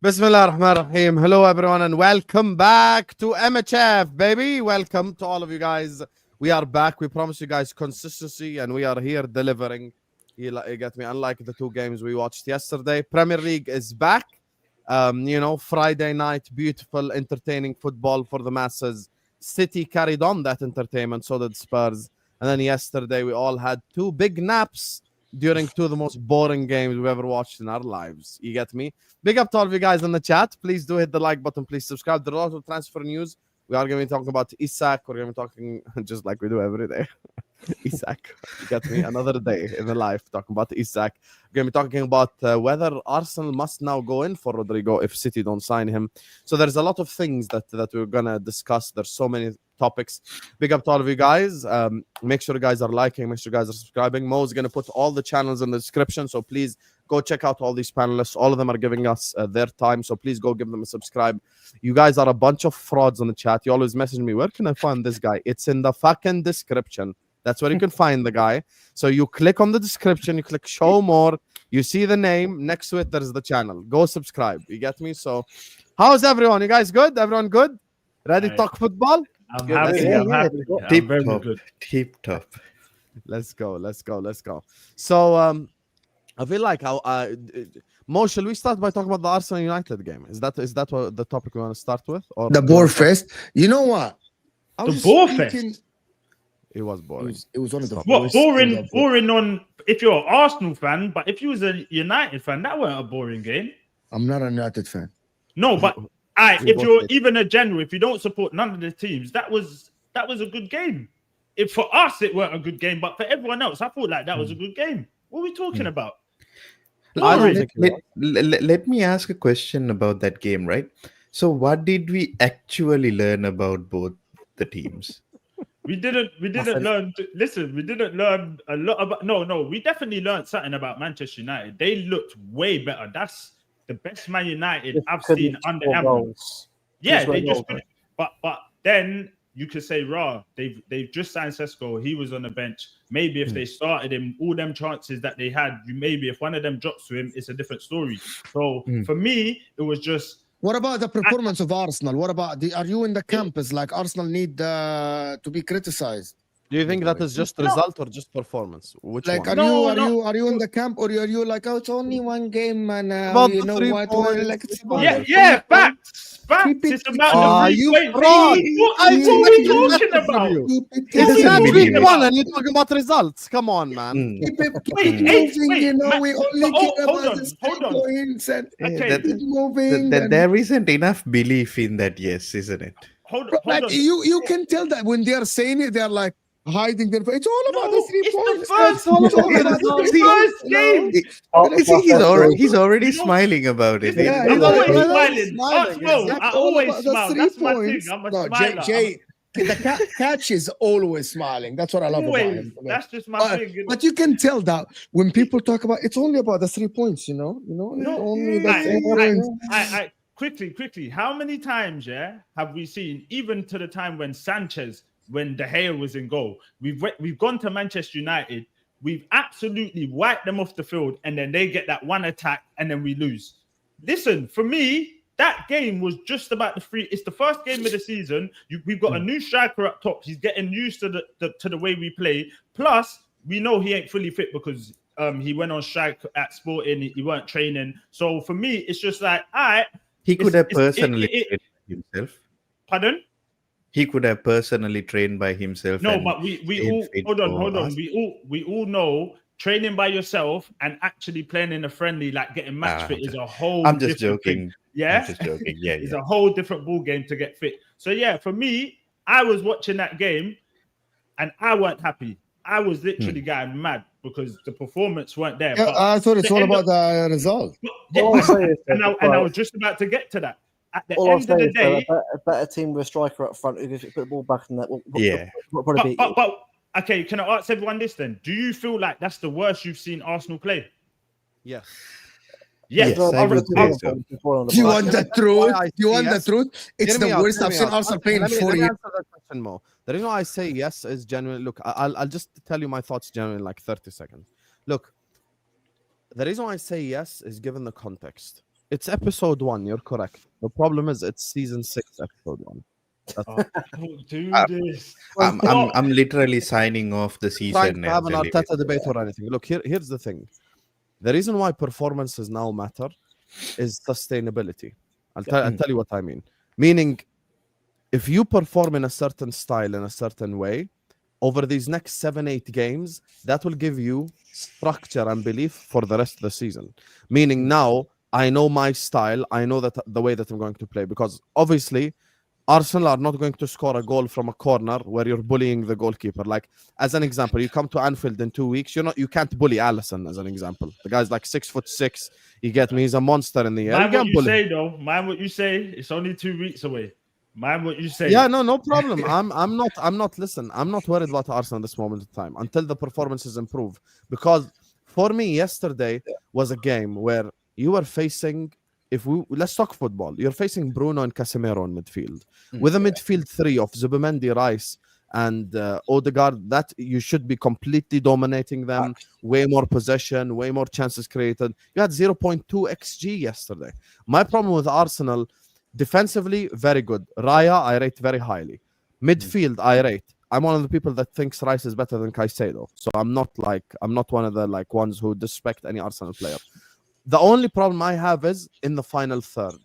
Bismillah ar-Rahman ar-Rahim. Hello everyone and welcome back to MHF, baby. Welcome to all of you guys. We are back. We promise you guys consistency and we are here delivering. You get me? Unlike the two games we watched yesterday, Premier League is back. Friday night, beautiful, entertaining football for the masses. City carried on that entertainment, so did Spurs. And then yesterday we all had two big naps during two of the most boring games we've ever watched in our lives. You get me? Big up to all of you guys in the chat. Please do hit the like button. Please subscribe. There are a lot of transfer news. We are going to be talking about Isak. We're going to be talking just like we do every day. Isak. You get me? Another day in the life talking about Isak. We're going to be talking about whether Arsenal must now go in for Rodrigo if City don't sign him. So there's a lot of things that we're going to discuss. There's so many topics. Big up to all of you guys. Make sure you guys are liking. Make sure you guys are subscribing. Mo is going to put all the channels in the description. So please go check out all these panelists. All of them are giving us their time. So please go give them a subscribe. You guys are a bunch of frauds on the chat. You always message me, where can I find this guy? It's in the fucking description. That's where you can find the guy. So you click on the description, you click show more, you see the name, next to it there's the channel. Go subscribe. You get me? So how's everyone? You guys good? Everyone good? Ready to talk football? I'm Good. happy. I'm happy. Tip very top. good. Tip top. Let's go. So I feel like Mo, shall we start by talking about the Arsenal United game? Is that what the topic we want to start with? Or the bore fest? You know what? The bore fest? It was boring. It was one of the What boring on if you're an Arsenal fan, but if you was a United fan, that weren't a boring game. I'm not a United fan. No, but if you're even a general, if you don't support none of the teams, that was a good game. For us, it weren't a good game, but for everyone else, I thought like that was a good game. What are we talking about? Let me ask a question about that game, right? So what did we actually learn about both the teams? We didn't learn. Listen, we didn't learn a lot about. No, we definitely learned something about Manchester United. They looked way better. That's the best Man United I've seen under Emery. Yeah, they just. But then you could say, they've just signed Sesko. He was on the bench. Maybe if they started him, all them chances that they had, maybe if one of them drops to him, it's a different story. So for me, it was just. What about the performance of Arsenal? What about are you in the camp? Is like Arsenal need to be criticized? Do you think that is just result or just performance? Which Like, one? are you in the camp, or are you like, oh, it's only one game, man? About You the know 3 what? points, Well, like, it's three about points. the Yeah, 3 points. facts. Keep it It's about the Ah, 3 you points. fraud! What I are we expect talking better from about? you. Keep it He What are This we doesn't match talking we believe it. won, about? and you're talking about results. Come on, man. keep it Wait, moving, you know. man, We only but care hold about on, the hold 3 on. points and Okay, keep moving. And There isn't enough belief in that, yes, isn't it? hold like, on. you can tell that when they're saying it, they're like hiding their face. It's all about the No, 3 it's the points. first. It's all about the It's 3 the points. first game. See, he's already You know, smiling about it. Yeah, I'm he's like, always He's smiling. smiling, Bro, I exactly. all always about the smile. 3 That's my thing. points. I'm a No, smiler. Jay, the catch is always smiling. That's what I love about Always. him. That's just my But, thing. You know? but you can tell that when people talk about, it's only about the 3 points, it's No, only the 3 points. I quickly. How many times, have we seen, even to the time when when De Gea was in goal, we've gone to Manchester United, we've absolutely wiped them off the field, and then they get that one attack, and then we lose. Listen, for me, that game was just about the free. It's the first game of the season. We've got a new striker up top. He's getting used to the way we play. Plus, we know he ain't fully fit because he went on strike at Sporting. He weren't training. So for me, it's just like, all right. He could have personally trained himself. Pardon? He could have personally trained by himself. No, but we all hold on. We all know training by yourself and actually playing in a friendly, like getting match fit, is a whole. I'm just different joking. thing. Yeah, I'm just joking. Yeah, it's a whole different ball game to get fit. So yeah, for me, I was watching that game, and I weren't happy. I was literally getting mad because the performance weren't there. Yeah, But I thought it's all about the result. and I was just about to get to that. At the end of the day, a better team with a striker up front who can put the ball back in that. Will probably beat you. But okay, can I ask everyone this then? Do you feel like that's the worst you've seen Arsenal play? Yes. Yes, I would say so. Do you want the truth? Do you want the truth? It's the worst I've seen Arsenal play in 4 Let me years. answer that question more. The reason why I say yes is genuinely. Look, I'll just tell you my thoughts genuinely in like 30 seconds. Look, the reason why I say yes is given the context. It's episode 1. You're correct. The problem is it's season 6, episode 1. Don't do this. I'm literally signing off the Trying season. to have an Arteta debate or anything. Look, here's the thing. The reason why performances now matter is sustainability. I'll tell you what I mean. Meaning, if you perform in a certain style, in a certain way, over these next 7-8 games, that will give you structure and belief for the rest of the season. Meaning now, I know my style. I know that the way that I'm going to play. Because obviously, Arsenal are not going to score a goal from a corner where you're bullying the goalkeeper. Like, as an example, you come to Anfield in 2 weeks, you can't bully Alisson, as an example. The guy's like 6'6". You get me? He's a monster in the air. Mind what you say, though. Mind what you say. It's only 2 weeks away. Mind what you say. Yeah, no problem. I'm not. Listen, I'm not worried about Arsenal at this moment in time until the performances improve. Because for me, yesterday was a game where you were facing. Let's talk football. You're facing Bruno and Casemiro in midfield with a midfield 3 of Zubimendi, Rice, and Odegaard. That you should be completely dominating them. Way more possession, way more chances created. You had 0.2 xG yesterday. My problem with Arsenal, defensively, very good. Raya, I rate very highly. Midfield, I rate. I'm one of the people that thinks Rice is better than Caicedo. So I'm not one of the ones who disrespect any Arsenal player. The only problem I have is in the final third.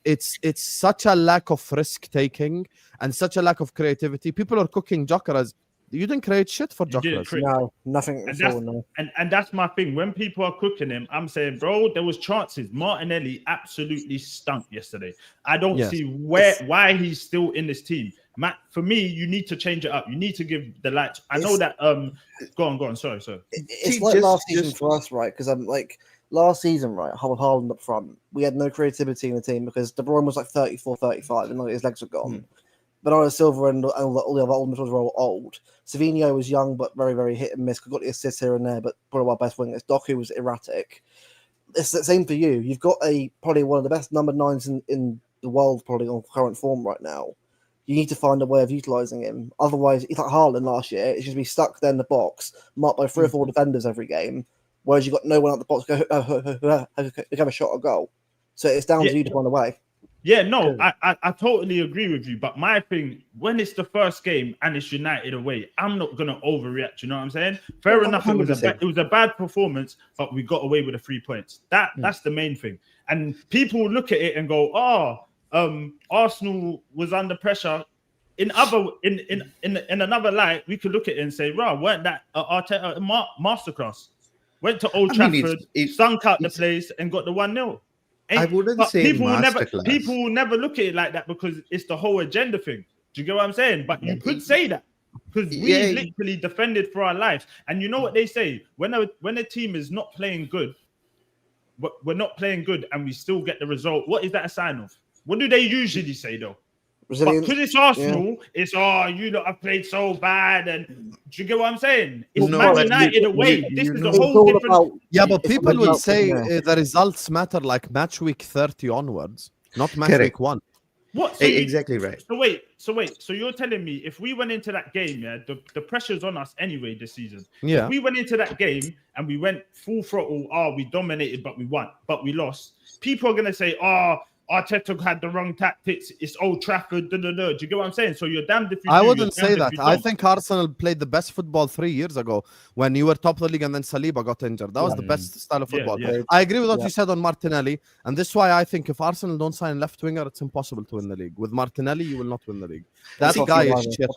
It's such a lack of risk taking and such a lack of creativity. People are cooking Gyökeres. You didn't create shit for Gyökeres. No, nothing at all. No. And that's my thing. When people are cooking him, I'm saying, bro, there was chances. Martinelli absolutely stunk yesterday. I don't see why he's still in this team. Matt, for me, you need to change it up. You need to give the lights. I know that. Go on. Sorry. It's like last season for us, right? Because I'm like. Last season, right, Haaland up front, we had no creativity in the team because De Bruyne was like 34, 35, and like his legs were gone. Bernardo Silva and all the other old midfielders were all old. Savinho was young, but very, very hit and miss. Got the assists here and there, but probably our best wingers. Doku was erratic. It's the same for you. You've got probably one of the best number 9s in the world, probably on current form right now. You need to find a way of utilising him. Otherwise, it's like Haaland last year. It's just be stuck there in the box, marked by 3 or 4 defenders every game. Whereas you've got no one out the box who have a shot or goal. So it's down to you to find a way. Yeah, no, I totally agree with you. But my thing, when it's the first game and it's United away, I'm not gonna overreact. You know what I'm saying? Fair enough, it was a bad performance, but we got away with the 3 points. That's the main thing. And people look at it and go, Arsenal was under pressure. In another light, we could look at it and say, "Wow, weren't that Arteta masterclass? Went to Old Trafford, stunk out the place, and got the 1-0." I wouldn't say masterclass. People will never look at it like that because it's the whole agenda thing. Do you get what I'm saying? But you could say that because we literally defended for our lives. And you know what they say? When a team is not playing good, but we're not playing good and we still get the result, what is that a sign of? What do they usually say though? Because it's Arsenal, it's you lot have played so bad, and do you get what I'm saying? It's Man United away. This is a whole different. But people will say the results matter like match week 30 onwards, not match week 1. What? So exactly right. So wait. So you're telling me if we went into that game, the pressure's on us anyway this season. Yeah. If we went into that game and we went full throttle, we dominated, but we won, but we lost. People are gonna say, Arteta had the wrong tactics. It's Old Trafford. Do you get what I'm saying? So you're damned if you. I wouldn't say that. I think Arsenal played the best football 3 years ago when you were top of the league and then Saliba got injured. That was the best style of football. Yeah. I agree with what you said on Martinelli, and this is why I think if Arsenal don't sign left winger, it's impossible to win the league. With Martinelli, you will not win the league. That guy is shit.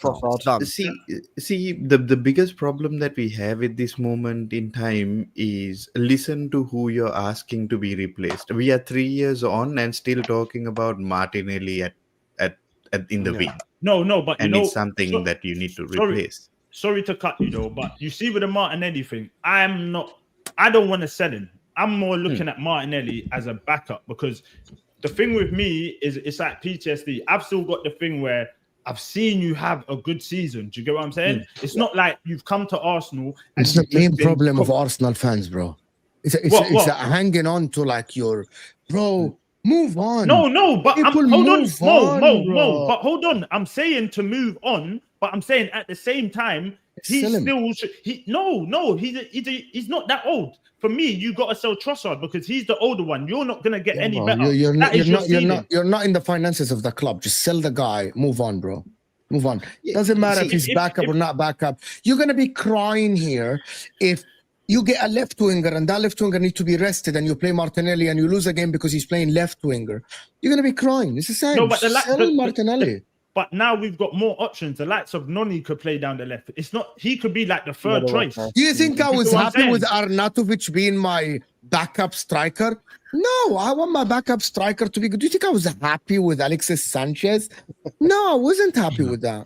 See, the biggest problem that we have at this moment in time is listen to who you're asking to be replaced. We are 3 years on and still talking about Martinelli in the wing. No, but it's something that you need to replace. Sorry to cut you though, but you see with the Martinelli thing, I don't want to sell him. I'm more looking at Martinelli as a backup because the thing with me is it's like PTSD. I've still got the thing where I've seen you have a good season. Do you get what I'm saying? It's not like you've come to Arsenal. And it's the main problem of Arsenal fans, bro. It's hanging on to like your bro. Move on. No, but hold on. Mo. But hold on. I'm saying to move on, but I'm saying at the same time, he's not that old. For me, you got to sell Trossard because he's the older one. You're not gonna get any better. You're not in the finances of the club. Just sell the guy. Move on, bro. Move on. Doesn't matter if he's backup or not backup. You're gonna be crying here if you get a left winger and that left winger needs to be rested and you play Martinelli and you lose a game because he's playing left winger. You're going to be crying. It's the same. No, but sell Martinelli. But now we've got more options. The likes of Noni could play down the left. It's not. He could be like the third choice. Do you think I was happy with Arnautovic being my backup striker? No, I want my backup striker to be good. Do you think I was happy with Alexis Sanchez? No, I wasn't happy with that.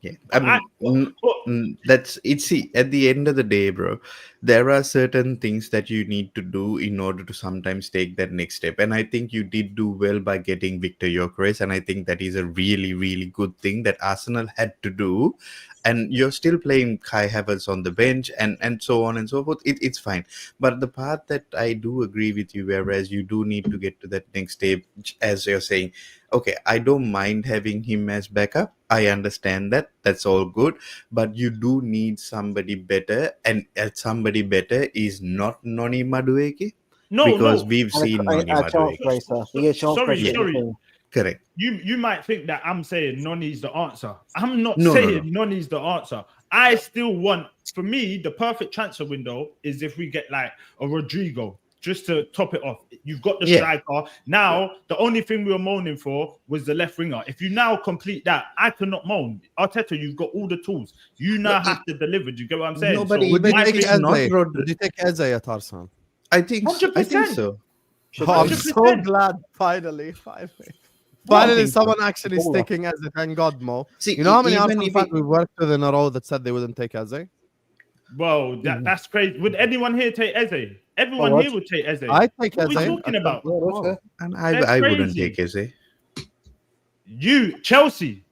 Yeah, I mean, that's it. See, at the end of the day, bro, there are certain things that you need to do in order to sometimes take that next step. And I think you did do well by getting Victor Gyökeres, and I think that is a really, really good thing that Arsenal had to do. And you're still playing Kai Havertz on the bench and so on and so forth. It's fine. But the part that I do agree with you, whereas you do need to get to that next step, as you're saying, okay, I don't mind having him as backup. I understand that. That's all good. But you do need somebody better. And somebody better is not Noni Madueke. Because we've seen Noni Madueke. Sorry. Correct. You might think that I'm saying Noni's the answer. I'm not saying Noni's the answer. I still want, for me, the perfect transfer window is if we get like a Rodrigo, just to top it off. You've got the striker. Now, the only thing we were moaning for was the left winger. If you now complete that, I cannot moan. Arteta, you've got all the tools. You now have to deliver. Do you get what I'm saying? No, but would you take Eze at Arsenal? I think 100%. So. Oh, I'm so glad, finally. Finally, someone actually is taking Eze. Thank God, Mo. See, you know how many Arsenal fans we worked with in a row that said they wouldn't take Eze? Well, that's crazy. Would anyone here take Eze? Everyone here would take Eze. I take Eze. What are we talking about? And I wouldn't take Eze. You, Chelsea.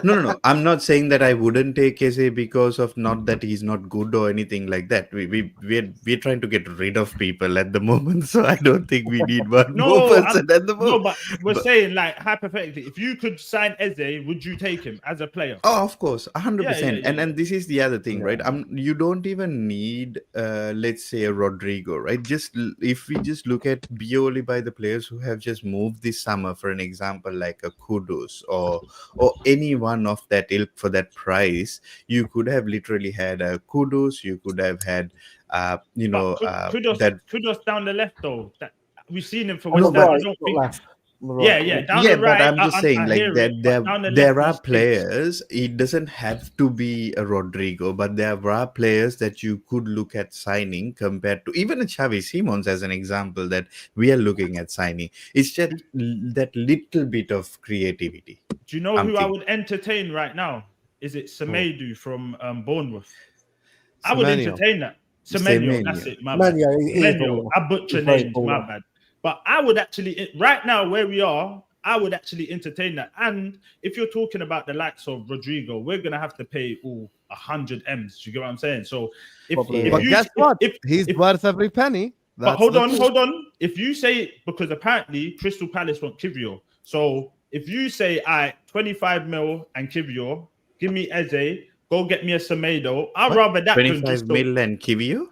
No. I'm not saying that I wouldn't take Eze because of not that he's not good or anything like that. We're trying to get rid of people at the moment, so I don't think we need one more No, person at the moment. but we're saying like hypothetically, if you could sign Eze, would you take him as a player? Oh, of course, 100%. Yeah. And this is the other thing, right? Yeah. You don't even need, let's say, a Rodrigo, right? If we just look at purely by the players who have just moved this summer, for an example, like a Kudus or any one of that ilk for that price, you could have literally had a Kudus. You could have had, But that. Kudos down the left though. That we've seen him for On the West Ham. I right, don't not think. left. On the right. Yeah, down Yeah, the but right. I'm just saying, I like hear that it, but down the there left, are he's fixed. players. It doesn't have to be a Rodrigo, but there are players that you could look at signing compared to even a Xavi Simons as an example that we are looking at signing. It's just that little bit of creativity. Do you know I'm who I thinking. would entertain right now? Is it Semedo from Bournemouth? I would Semenyo. entertain that. Semenyo, that's Semenyo. it. My bad. Semenyo, he is Semenyo. baller. I butcher He's very names, baller. my bad. But I would actually, right now where we are, I would actually entertain that. And if you're talking about the likes of Rodrigo, we're gonna have to pay all 100 M's. Do you get what I'm saying? So Probably. if But you guess what? He's if- worth every penny. but That's hold the on, truth. hold on. If you say, because apparently Crystal Palace want Kivio, so if you say, I 25 mil and Kivio, give me Eze, go get me a Semedo. I'd rather that than 25 just mil and Kivio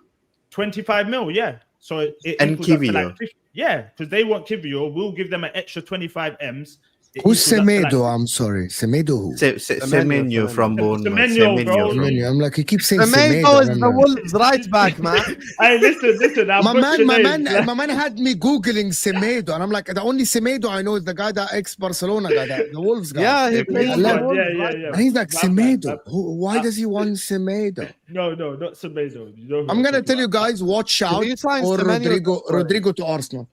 25 mil, yeah. So it and equals up to Kivio. like 50. Yeah, because they want Kivio. We'll give them an extra 25 M's. It Who's equals up to Semedo? like- I'm sorry. Semedo who? Semenyo from Bournemouth. Semenyo, bro. Semenyo. I'm like, he keeps saying Semenyo Semedo. is I'm the like- Wolves right back, man. Hey, listen. I My butcher man, names. my man had me googling Semedo, and I'm like, the only Semedo I know is the guy that ex-Barcelona guy, the Wolves guy. Yeah, he Okay. plays for Yeah, Wolves, yeah. right? And he's like, My bad, Semedo. my bad. Why does he want Semedo? No, not Semedo. You know who I'm gonna talking tell you about. guys, watch out you sign for Semenyo, Rodrigo to Arsenal.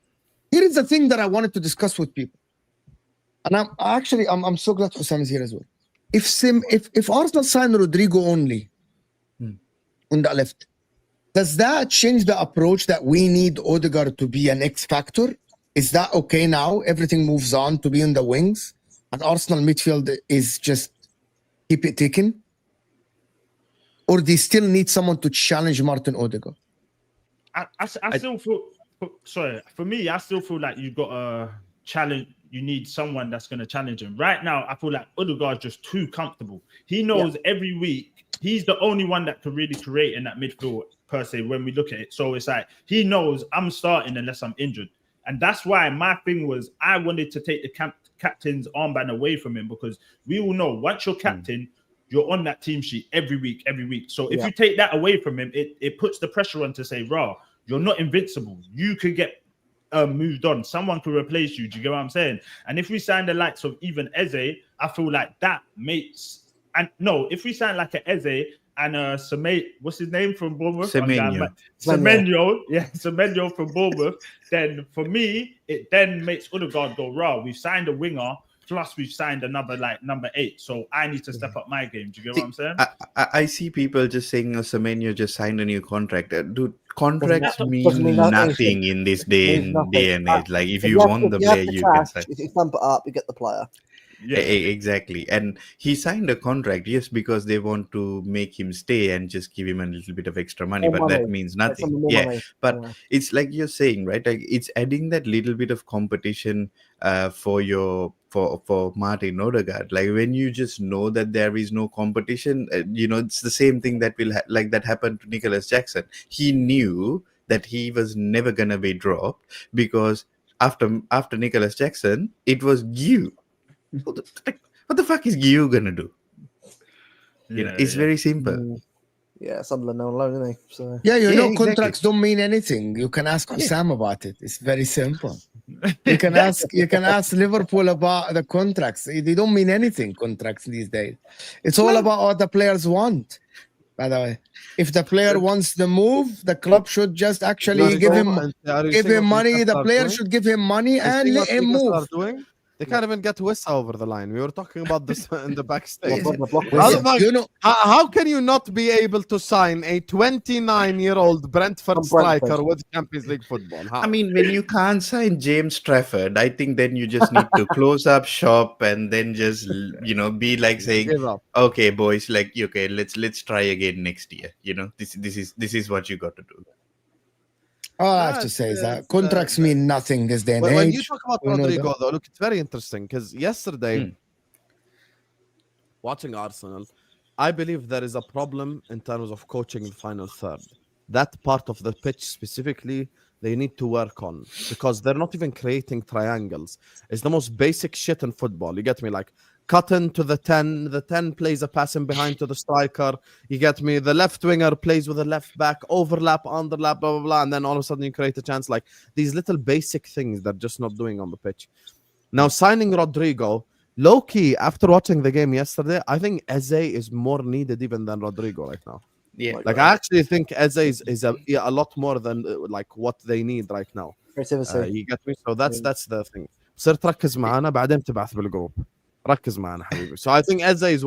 Here is the thing that I wanted to discuss with people, and I'm so glad Husam is here as well. If Arsenal sign Rodrigo only on the left, does that change the approach that we need Odegaard to be an X factor? Is that okay now? Everything moves on to be in the wings, and Arsenal midfield is just keep it ticking, or they still need someone to challenge Martin Odegaard? I still feel sorry. For me, I still feel like you got a challenge. You need someone that's going to challenge him. Right now, I feel like Odegaard's just too comfortable. He knows every week he's the only one that can really create in that midfield per se when we look at it. So it's like he knows I'm starting unless I'm injured. And that's why my thing was I wanted to take the captain's armband away from him, because we all know once you're captain, you're on that team sheet every week. So if you take that away from him, it puts the pressure on to say, raw, you're not invincible. You could get moved on. Someone could replace you. Do you get what I'm saying? And if we sign the likes of even Eze, I feel like that makes... And no, if we sign like an Eze and what's his name from Bournemouth? Semenyo. Semenyo. Yeah, Semenyo from Bournemouth. Then for me, it then makes Odegaard go raw. We've signed a winger, plus we've signed another like number 8. So I need to step up my game. Do you get what I'm saying? I see people just saying Semenyo just signed a new contract. Dude, contracts Doesn't mean mean nothing in this day and age. Like if you want the player, you can sign. If you bump it up, you get the player. Yeah, exactly. And he signed a contract, yes, because they want to make him stay and just give him a little bit of extra money, More but that money. means That's nothing. more Yeah, money. but Yeah. it's like you're saying, right? Like it's adding that little bit of competition for Martin Odegaard. Like when you just know that there is no competition, it's the same thing that will like that happened to Nicholas Jackson. He knew that he was never gonna be dropped because after Nicholas Jackson, it was Gyu. What the fuck is Gyu gonna do? It's very simple. Yeah, Sunderland on loan, isn't he? So Yeah, exactly. contracts don't mean anything. You can ask Husam about it. It's very simple. You can ask Liverpool about the contracts. They don't mean anything, contracts these days. It's all about what the players want. By the way, if the player wants the move, the club should just actually give him money. The player should give him money and let him move. They can't even get Wissa over the line. We were talking about this in the backstage. Listen, you know, How can you not be able to sign a 29-year-old Brentford striker with Champions League football? How? I mean, when you can't sign James Trafford, I think then you just need to close up shop and then just be like saying, Give up. "Okay, boys, like okay, let's try again next year." This is what you got to do. all I have to say is that contracts mean nothing this day and age. When you talk about Rodrigo, though, look, it's very interesting because yesterday, watching Arsenal, I believe there is a problem in terms of coaching the final third. That part of the pitch specifically, they need to work on because they're not even creating triangles. It's the most basic shit in football. You get me? Like, cut into the 10. The 10 plays a pass in behind to the striker. You get me? The left winger plays with the left back, overlap, underlap, blah, blah, blah. And then all of a sudden you create a chance. Like these little basic things they're just not doing on the pitch. Now, signing Rodrigo, low-key, after watching the game yesterday, I think Eze is more needed even than Rodrigo right now. Yeah. Like I actually think Eze is a lot more than like what they need right now. You get me? So that's the thing. صرت ركز معنا بعدين تبعث بالجروب. ركز معنا حبيبي. So I think Eze is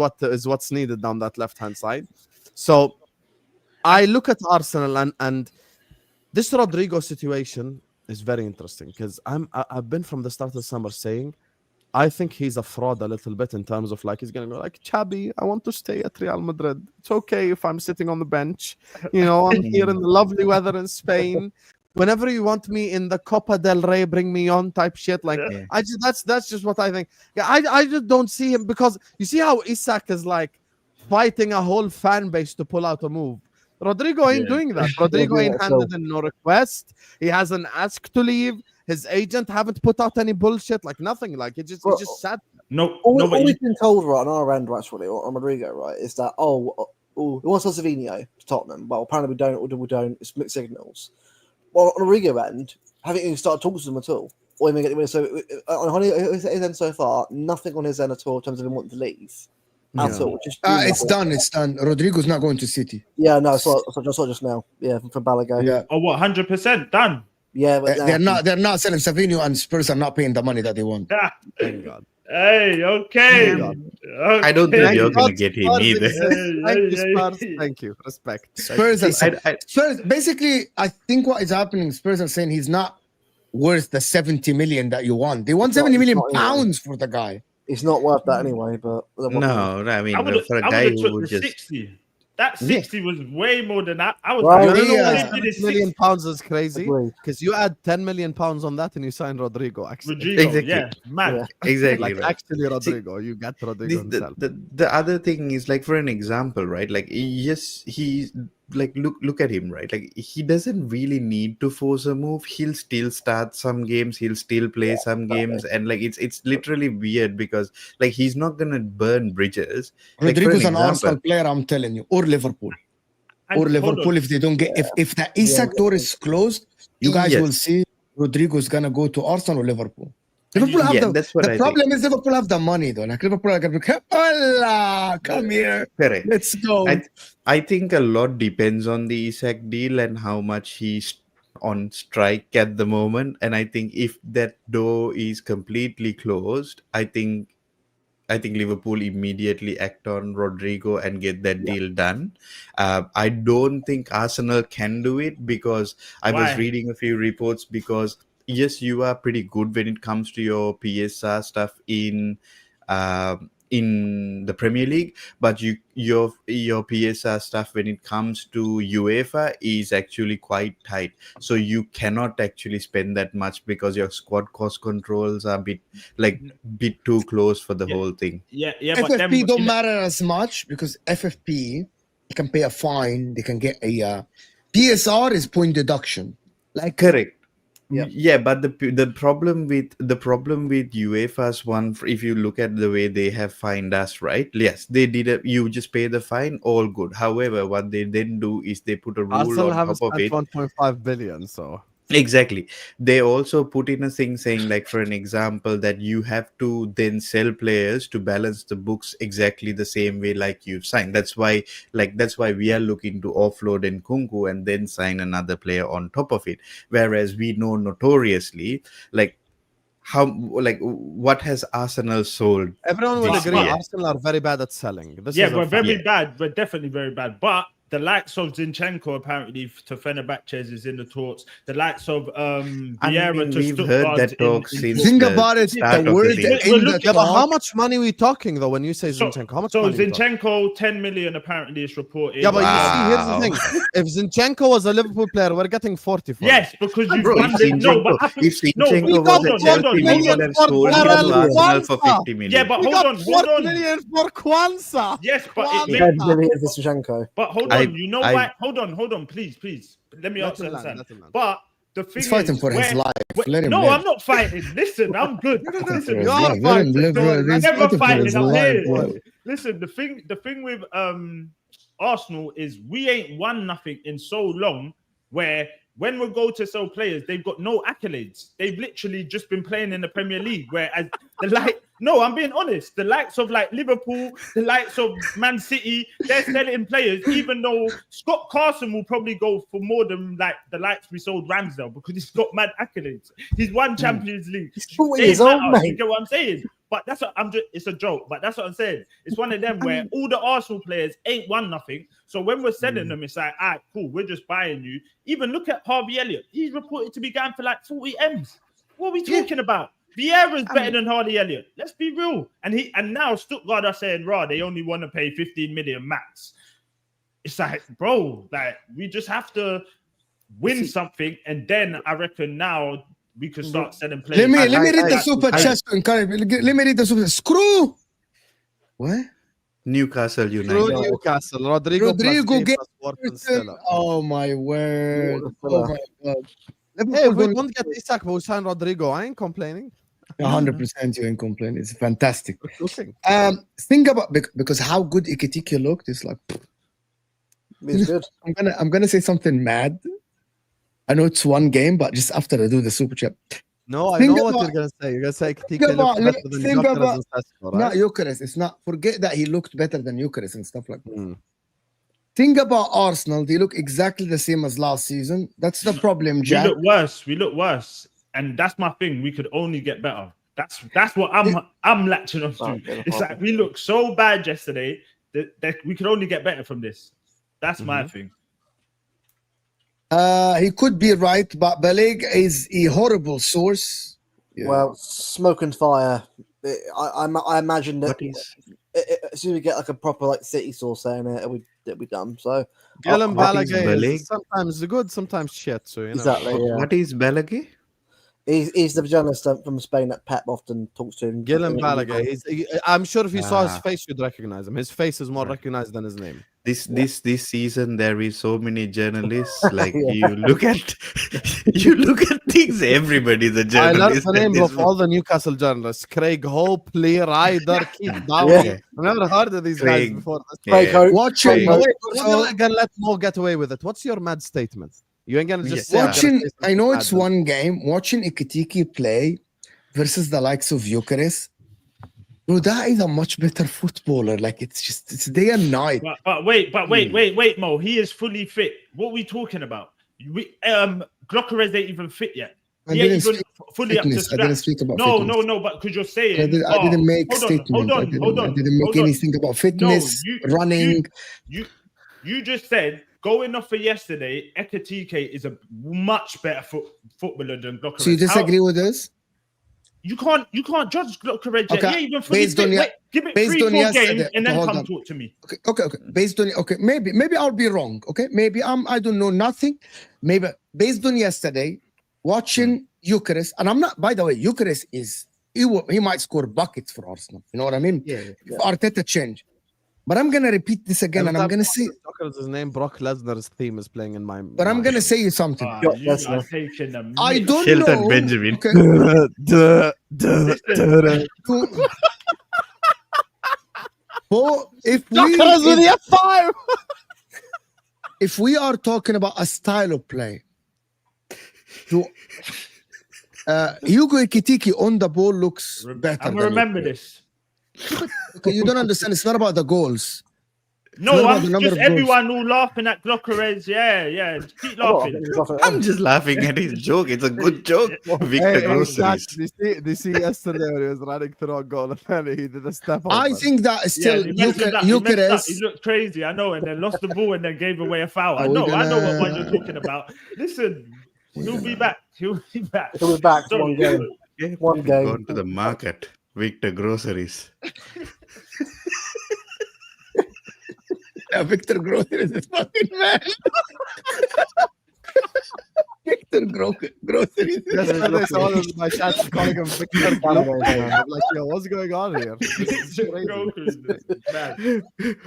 what's needed down that left-hand side. So I look at Arsenal and this Rodrigo situation is very interesting because I've been from the start of the summer saying I think he's a fraud a little bit in terms of like he's gonna go like Chabi, I want to stay at Real Madrid. It's okay if I'm sitting on the bench. I'm here in the lovely weather in Spain. Whenever you want me in the Copa del Rey, bring me on type shit. Like that's just what I think. Yeah, I just don't see him because you see how Isak is like fighting a whole fan base to pull out a move. Rodrigo ain't doing that. Rodrigo ain't handed in no request. He hasn't asked to leave. His agent haven't put out any bullshit, like nothing. Like it's just sad. All we've been told right on our end, actually, on Rodrigo, right, is that he wants Savino to Tottenham. Well, apparently we don't. It's mixed signals. Well, on Rodrigo end, haven't even started talking to them at all, or even getting so on his end so far, nothing on his end at all in terms of him wanting to leave. At all. It's done. It's done. Rodrigo's not going to City. Yeah, no, I saw just now. Yeah, from Balaga. Yeah. Oh, what? 100% done. Yeah, but they're not selling Savino, and Spurs are not paying the money that they want. Thank God. Hey, okay. I don't think you're going to get him either. Thank you, Spurs. Thank you. Respect. Spurs basically, I think what is happening, Spurs are saying he's not worth the 70 million that you want. They want 70 million pounds for the guy. It's not worth that anyway, but no, I mean, for a guy who would just 60. That 60 was way more than that. I was £1 million is crazy because you add £10 million on that and you sign Rodrigo. Actually, Rodrigo, yeah, man, yeah. Exactly. Like actually, Rodrigo, you got Rodrigo himself. The other thing is like, for an example, right? Like, yes, he's like look at him, right? Like he doesn't really need to force a move. He'll still start some games. He'll still play some games, and like it's literally weird because like he's not gonna burn bridges. Rodrigo's an Arsenal player, I'm telling you, or Liverpool, if they don't get if the Isak door is closed, you guys will see Rodrigo's gonna go to Arsenal or Liverpool. Liverpool have the problem is Liverpool have the money though. Like Liverpool are gonna be, hola, come here. Correct. Let's go. I think a lot depends on the Isak deal and how much he's on strike at the moment. And I think if that door is completely closed, I think Liverpool immediately act on Rodrigo and get that deal done. I don't think Arsenal can do it because I was reading a few reports because yes, you are pretty good when it comes to your PSR stuff in the Premier League, but your PSR stuff when it comes to UEFA is actually quite tight. So you cannot actually spend that much because your squad cost controls are bit too close for the whole thing. Yeah. FFP don't matter as much because FFP they can pay a fine. They can get a PSR is point deduction. Like correct. Yeah, but the problem with UEFA's one, if you look at the way they have fined us, right? Yes, they did. You just pay the fine, all good. However, what they then do is they put a rule Arsenal on top of it. 1.5 billion, so. Exactly. They also put in a thing saying, like, for an example, that you have to then sell players to balance the books exactly the same way like you've signed. That's why we are looking to offload Nkunku and then sign another player on top of it. Whereas we know notoriously, like, how like what has Arsenal sold? Everyone will this agree. year? Arsenal are very bad at selling. This Yeah, is a we're fact. very bad. We're definitely very bad. But the likes of Zinchenko apparently to Fenerbahce is in the talks. The likes of Vieira to we've Stuttgart heard that talk in since Think the about it. start The of the word season. We're in the looking- Yeah, but how talk. much money are we talking though when you say Zinchenko? How much So money? we talking? Zinchenko, 10 million apparently is reported. Yeah, but Wow. you see, here's the thing. If Zinchenko was a Liverpool player, we're getting 40 for him. Yes, because you've Bro, if done it. No, but Zinchenko we was got at 40 Chelsea, we million would have for sold him Barrel to Arsenal for Kwanzaa. 50 million. Yeah, but We hold got on, 40 million for Kwanzaa. Yes, but it Kwanzaa. makes 10 million for Zinchenko. But hold I- on, you know I- why? Hold on, please. Let me Let answer him land, that. let him land. But the thing He's fighting is, for his life. Let him no, live. I'm not fighting. Listen, I'm good. Listen, You are Let him fighting, live, don't bro. worry. He's never fighting for fighting. his I'm life, here. bro. Listen, the thing with Arsenal is we ain't won nothing in so long. Where when we go to sell players, they've got no accolades. They've literally just been playing in the Premier League. Whereas no, I'm being honest. The likes of like Liverpool, the likes of Man City, they're selling players. Even though Scott Carson will probably go for more than like the likes we sold Ramsdale because he's got mad accolades. He's won Champions League. He's 40 They years old, matter. You mate. get what I'm saying? But that's what it's a joke, but that's what I'm saying. It's one of them where all the Arsenal players ain't won nothing. So when we're selling them, it's like, all right, cool, we're just buying you. Even look at Harvey Elliott. He's reported to be going for like 40 M's. What are we talking about? Vieira's better than Harvey Elliott. Let's be real. And now Stuttgart are saying, they only want to pay 15 million max. It's like, bro, like we just have to win something, and then I reckon now we could start selling players. Let me read the super chat to encourage. Let me read the super. Screw. What? Newcastle Through United. Newcastle, Rodrigo Rodrigo plus Wharton Stella. Oh my word! Oh my god! Hey, if we don't get Isak, but we sign Rodrigo, I ain't complaining. 100% you ain't complaining. It's fantastic. Cooking. Think about because how good Ikitike looked. It's like He's good. I'm gonna say something mad. I know it's one game, but just after I do the super chat. No, I Think know what about- you're gonna say. You're gonna say Think Kitike about- looked better than think Gyökeres about- and Sesko, Not right? Gyökeres. It's not. Forget that he looked better than Gyökeres and stuff like that. Mm. Think about Arsenal. They look exactly the same as last season. That's the problem, Jack. We look worse, and that's my thing. We could only get better. That's what I'm latching on to. It's like we look so bad yesterday that we could only get better from this. That's my thing. He could be right, but Balig is a horrible source. Yeah. Well, smoke and fire. I imagine that What is as soon as we get like a proper like city source saying it, it'll be done. So Gillen what is Balaguer Balig? is sometimes good, sometimes shit. So you know. exactly, yeah. what is Balaguer? He's the journalist from Spain that Pep often talks to. Gillen Balaguer. I'm sure if you saw his Ah. face, you'd recognize him. His face is more recognized than his name. This season there is so many journalists. Like you look at things. Everybody's a I journalist. learned the at names this of all the Newcastle journalists: Craig Hope, Lee Ryder, Keith Downey. Yeah. I've never heard of these guys Craig. before. Craig Yeah. Hope. Watching, Craig Oh, Hope. wait, we're not gonna let Mo get away with it. What's your mad statement? You ain't gonna just say, I'm gonna watching. say I know something it's mad. one game. Watching Ikitike play versus the likes of Gyökeres. Bro, that is a much better footballer. Like it's day and night. But wait, Mo. He is fully fit. What are we talking about? Gyökeres ain't even fit yet. I He ain't didn't even speak fully up to fitness. I didn't scratch. speak about No, fitness. no, but because you're saying I didn't make hold on, statement. I didn't make anything about fitness, running. You just said going off for yesterday, Ekitike is a much better footballer than Gyökeres. So you disagree with us? You can't judge Gyökeres. Okay, Yeah, even fully based on fit. ya- Wait, give it based 3-4 on yesterday- games and then hold come on. talk to me. Okay. Based on maybe I'll be wrong. Okay, maybe I don't know nothing. Maybe based on yesterday, watching Gyökeres, and I'm not. By the way, Gyökeres he might score buckets for Arsenal. You know what I mean? Yeah. If Arteta change, but I'm gonna repeat this again, and I'm gonna say. His name, Brock Lesnar's theme is playing in my. But I'm gonna say you something. You are taking a I mick. don't Shelton know. Benjamin. Okay. Well, if we are talking about a style of play, Hugo Ekitike on the ball looks better. I'm than gonna remember Gyökeres. this. Okay, you don't understand. It's not about the goals. No, I'm just everyone all laughing at Glockerez. Yeah. Just keep laughing. I'm just laughing at his joke. It's a good joke. Victor Groceries. Did you see yesterday when he was running through a goal and he did a step over? I think that still he looked crazy. I know, and then lost the ball and then gave away a foul. I know what one you're talking about. Listen, he'll be back. He'll be back. One game. One game. Gone to the market. Victor Groceries. Victor Groceries is fucking man. Victor Groceries. Yesterday, someone in my chat was calling him Victor Groceries. I'm like, yo, what's going on here?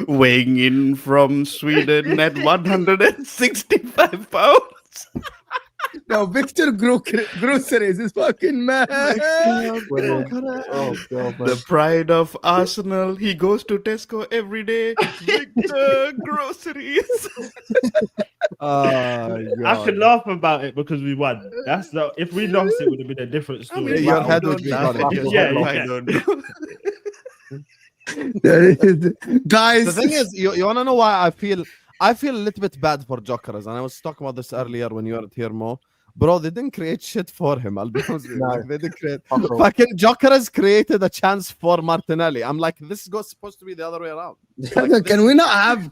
Weighing in from Sweden at 165 pounds. No, Victor Groceries is fucking mad. The pride of Arsenal. He goes to Tesco every day. Victor Groceries. I can laugh about it because we won. That's not. If we lost, it would have been a different story. I mean, your head would be gone. I don't know. Guys, the thing is, you want to know why I feel a little bit bad for Jokeras, and I was talking about this earlier when you weren't here, Mo. Bro, they didn't create shit for him. I'll be honest with you. No. Like, they didn't create. Fucking Jokeras created a chance for Martinelli. I'm like, this is supposed to be the other way around. Like, can we not have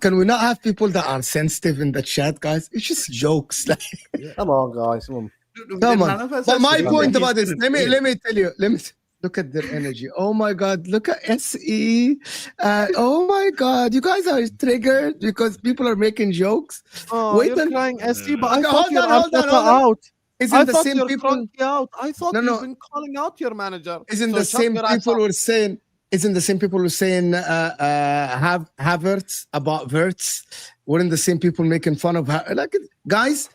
people that are sensitive in the chat, guys? It's just jokes. Like, come on, guys, come on. But my point about this, let me tell you. Look at their energy. Oh my God, look at SE. Oh my God, you guys are triggered because people are making jokes. Oh, Wait, you're crying SE, but okay, I thought you're hold on. out. Isn't the same people out? I thought you've been calling out your manager. Isn't the same people who are saying? Isn't the same people who are saying Havertz about Verts? Weren't the same people making fun of like guys?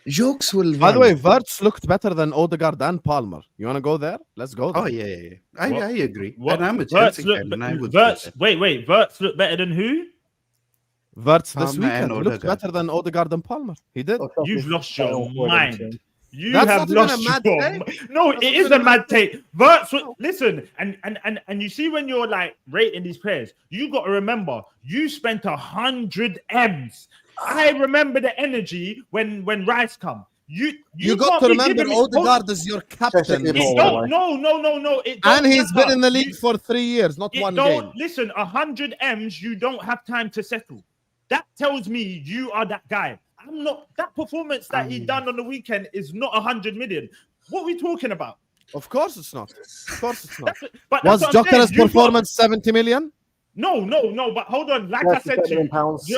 Jokes will. By the way, Verts looked better than Odegaard and Palmer. You want to go there? Let's go there. Oh yeah. I agree. What? And I'm a Verts Chelsea fan, and I would wait. Verts look better than who? Verts this weekend looked better than Odegaard and Palmer. He did. You've lost your mind. You have lost your mind. No, it is a mad take. Verts, listen, and you see when you're like rating these players, you got to remember you spent 100 M's. I remember the energy when Rice come. You got to remember Odegaard is your captain. No. And he's been in the league for 3 years, not one game. Listen, 100 M's, you don't have time to settle. That tells me you are that guy. I'm not. That performance that he done on the weekend is not 100 million. What are we talking about? Of course it's not. Of course it's not. Was Jokeras' performance 70 million? No. But hold on. Like I said to you, 1-0.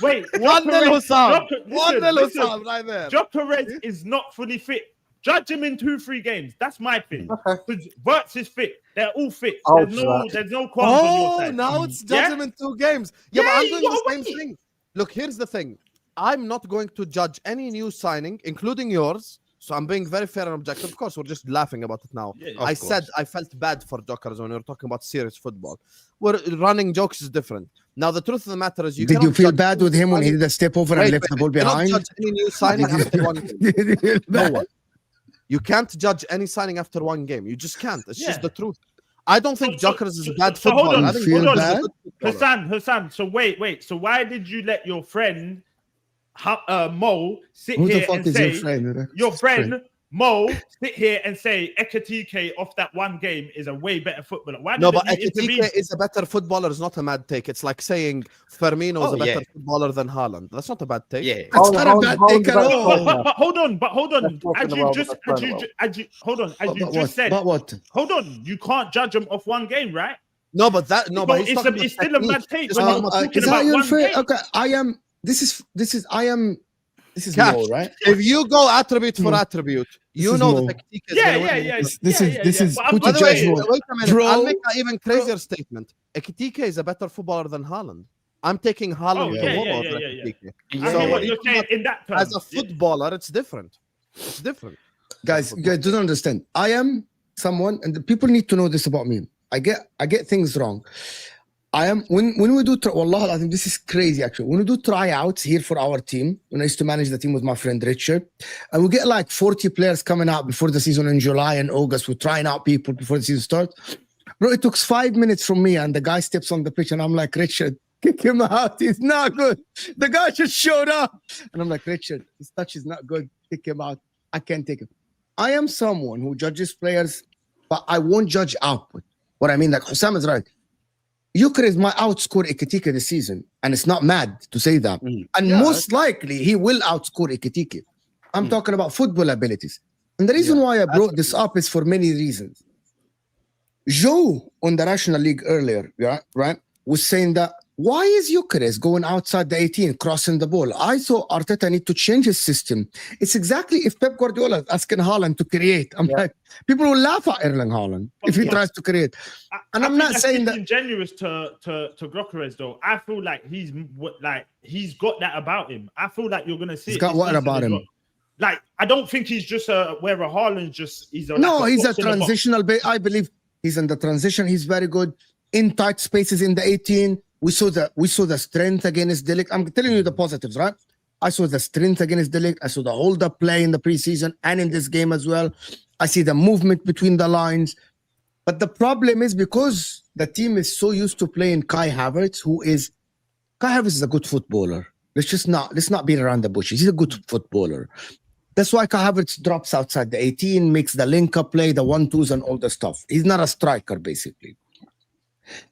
Wait, 1-0 Husam. 1-0 Husam right there. Jokeras is not fully fit. Judge him in 2-3 games. That's my thing. Because Verts is fit. They're all fit. There's no qualms on your side. Now it's judge him in 2 games. Yeah, but I'm doing the same thing. Look, here's the thing. I'm not going to judge any new signing, including yours. So I'm being very fair and objective. Of course, we're just laughing about it now. I said I felt bad for Jokeras when we were talking about serious football. We're running jokes is different. Now, the truth of the matter is, did you feel bad with him when he did a step over and left the ball behind? You can't judge any new signing after 1 game. No one. You can't judge any signing after 1 game. You just can't. It's just the truth. I don't think Jokeras is a bad footballer. Hold on. I think Husam. So wait. So why did you let your friend Mo sit Who here the fuck and is say your friend Mo sit here and say Ekitike off that 1 game is a way better footballer? Why no, but Ekitike is a better footballer. Is not a mad take. It's like saying Firmino is a better footballer than Haaland. That's not a bad take. Yeah, it's not a bad take at all. But hold on. As you just said. But what? Hold on. You can't judge him off 1 game, right? No, but it's still a mad take. Is that your friend? Okay, I am. This is Mo, right? If you go attribute for attribute, you know that Ekitike is This is put your judgment. Wait a minute. I'll make an even crazier statement. Ekitike is a better footballer than Haaland. I'm taking Haaland over Ekitike. So what you're saying in that term, as a footballer, it's different. It's different. Guys, you don't understand. I am someone, and the people need to know this about me. I get things wrong. I am when we do wallah, I think this is crazy actually. When we do tryouts here for our team, when I used to manage the team with my friend Richard, and we get like 40 players coming out before the season in July and August. We're trying out people before the season starts. Bro, it took 5 minutes from me, and the guy steps on the pitch, and I'm like, Richard, kick him out. He's not good. The guy just showed up. And I'm like, Richard, his touch is not good. Kick him out. I can't take him. I am someone who judges players, but I won't judge output. What I mean, like Husam is right. Gyökeres might outscore Ekitike this season, and it's not mad to say that. And most likely, he will outscore Ekitike. I'm talking about football abilities. And the reason why I brought this up is for many reasons. Joe on the National League earlier, right, was saying that why is Gyökeres going outside the 18, crossing the ball? I thought Arteta need to change his system. It's exactly if Pep Guardiola is asking Haaland to create. I'm like, people will laugh at Erling Haaland if he tries to create. And I'm not saying that ingenuous to Gyökeres though. I feel like he's got that about him. I feel like you're gonna see. He's got what about him? Like, I don't think he's just where a Haaland just he's a, no, he's a transitional. I believe he's in the transition. He's very good in tight spaces in the 18. We saw the strength against De Ligt. I'm telling you the positives, right? I saw the strength against De Ligt. I saw the hold-up play in the preseason and in this game as well. I see the movement between the lines. But the problem is because the team is so used to playing Kai Havertz, Kai Havertz is a good footballer. Let's not beat around the bushes. He's a good footballer. That's why Kai Havertz drops outside the 18, makes the link-up play, the 1-2s and all the stuff. He's not a striker, basically.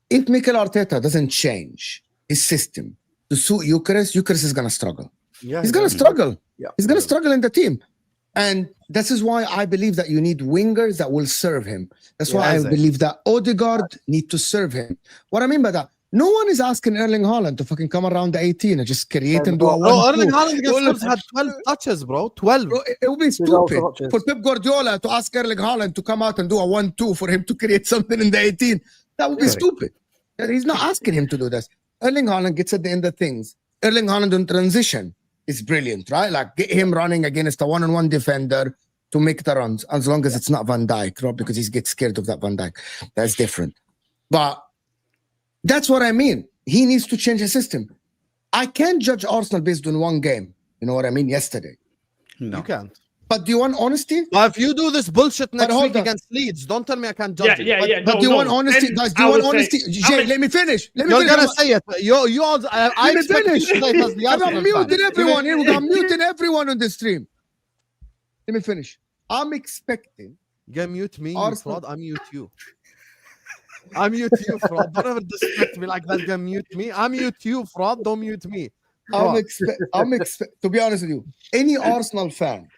If Mikel Arteta doesn't change his system to suit Gyökeres is going to struggle. Yeah, he's going to struggle. Yeah. He's going to struggle in the team. And this is why I believe that you need wingers that will serve him. That's why I believe that Odegaard need to serve him. What I mean by that, no one is asking Erling Haaland to fucking come around the 18 and just create and do a 1-2. Erling Haaland against had 12 touches, bro. 12. Bro, it would be stupid for Pep Guardiola to ask Erling Haaland to come out and do a 1-2 for him to create something in the 18. That would be stupid. He's not asking him to do this. Erling Haaland gets at the end of things. Erling Haaland in transition is brilliant, right? Like, get him running against a one-on-one defender to make the runs, as long as it's not Van Dijk, right? Because he gets scared of that Van Dijk. That's different. But that's what I mean. He needs to change his system. I can't judge Arsenal based on one game. You know what I mean? Yesterday. No. You can't. But do you want honesty? Well, if you do this bullshit next week against Leeds, don't tell me I can't judge it. But do you want honesty? Guys, do you want honesty? Jay, let me finish. You're going to say it. You all, let me finish. I'm muting everyone here. I'm muting everyone on the stream. Let me finish. I'm expecting. You mute me, you fraud. I mute you. I mute you, fraud. Don't ever disrespect me like that. You mute me. I mute you, fraud. Don't mute me. I'm expect. To be honest with you, any Arsenal fan,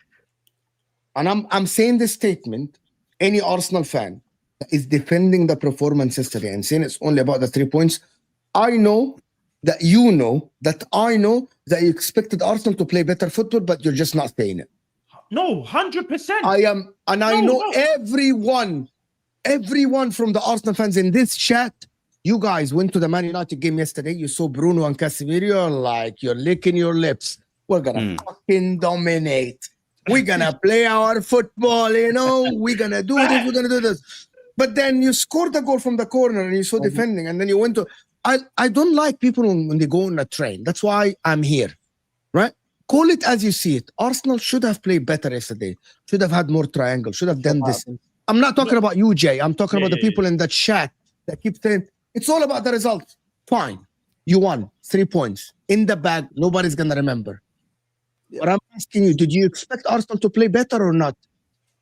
and I'm saying this statement, any Arsenal fan that is defending the performance yesterday and saying it's only about the 3 points, I know that you know that I know that you expected Arsenal to play better football, but you're just not saying it. No, 100%. I am, and I know everyone from the Arsenal fans in this chat. You guys went to the Man United game yesterday. You saw Bruno and Casemiro, like, you're licking your lips. We're gonna fucking dominate. We're gonna play our football, you know. We're gonna do this. We're gonna do this. But then you scored a goal from the corner, and you saw defending, and then you went to. I don't like people when they go on a train. That's why I'm here, right? Call it as you see it. Arsenal should have played better yesterday. Should have had more triangles. Should have done this. I'm not talking about you, Jay. I'm talking about the people in the chat that keep saying it's all about the results. Fine, you won 3 points in the bag. Nobody's gonna remember. But I'm asking you, did you expect Arsenal to play better or not?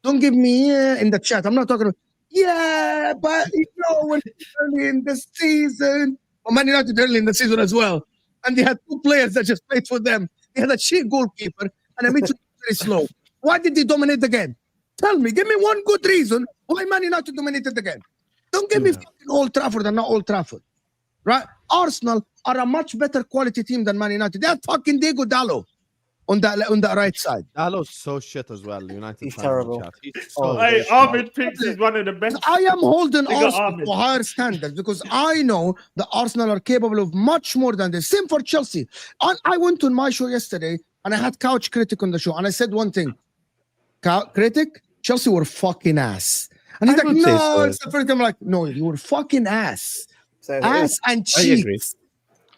Don't give me in the chat. I'm not talking about, but you know, when early in the season, or Man United early in the season as well, and they had 2 players that just played for them. They had a cheap goalkeeper and a midfielder very slow. Why did they dominate the game? Tell me, give me one good reason why Man United dominated the game. Don't give me fucking Old Trafford and not Old Trafford, right? Arsenal are a much better quality team than Man United. They have fucking Diego Dallo on the right side. Dallo's so shit as well. United. He's terrible. Hey, Ahmed thinks he's one of the best. I am holding Arsenal to higher standards because I know that Arsenal are capable of much more than this. Same for Chelsea. I went on my show yesterday and I had Couch Critic on the show and I said one thing. Critic, Chelsea were fucking ass. And he's like, no, it's the first time. I'm like, no, you were fucking ass. Ass and cheats.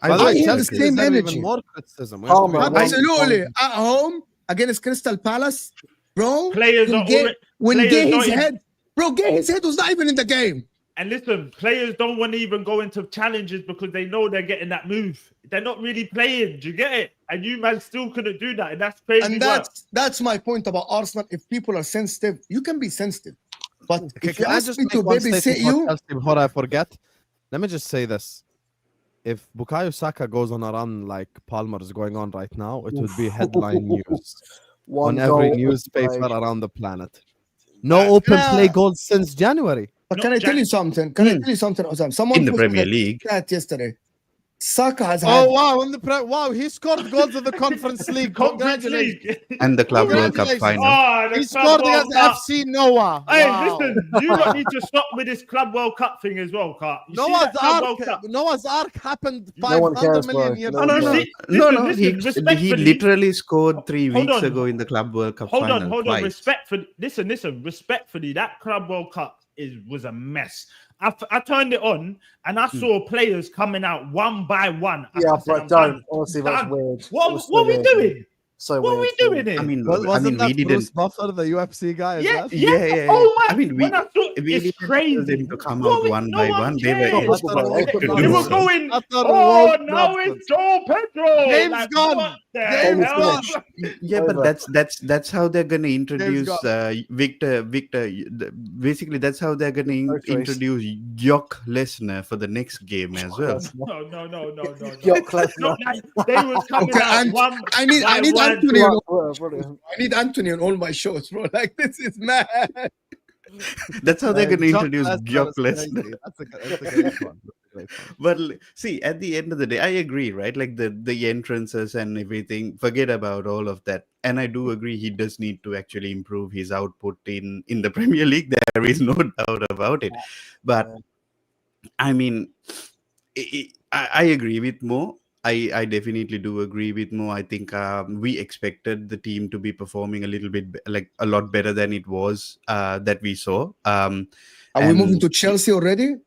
I hear the same energy. More criticism. Absolutely. At home against Crystal Palace, bro. Players when Gay his head was not even in the game. And listen, players don't want to even go into challenges because they know they're getting that move. They're not really playing. Do you get it? And you man still couldn't do that, and that's crazy. And that's my point about Arsenal. If people are sensitive, you can be sensitive. But if you ask me to babysit you, before I forget, let me just say this: if Bukayo Saka goes on a run like Palmer is going on right now, it would be headline news on every newspaper around the planet. No open play goals since January. But can I tell you something? Husam? Someone in the Premier League yesterday. Saka has had... wow, he scored goals in the Conference League. Congratulations. And the Club World Cup final. He scored against FC Noah. Hey, listen, you don't need to stop with this Club World Cup thing as well, Carl. Noah's Ark happened 500 million years ago. No. He literally scored 3 weeks ago in the Club World Cup final. Hold on. Respectfully, that Club World Cup was a mess. I turned it on and I saw players coming out one by one. Honestly, that's weird. What are we doing? So what are we doing here? I mean, we didn't. Bruce Buffer, the UFC guy, yeah. Oh my! It's crazy. Them to come out one by one. They were going. Oh, now it's Joe Pedro. Game's gone. Yeah, but that's how they're gonna introduce Victor. Basically, that's how they're gonna introduce Brock Lesnar for the next game as well. No. Brock Lesnar. They was coming out one. I need Anthony on all my shows, bro. Like, this is mad. That's how they're gonna introduce Brock Lesnar. That's a great one. But see, at the end of the day, I agree, right? Like the entrances and everything, forget about all of that. And I do agree he does need to actually improve his output in the Premier League. There is no doubt about it. But I mean, I agree with Mo. I definitely do agree with Mo. I think we expected the team to be performing a little bit like a lot better than it was that we saw. Are we moving to Chelsea already?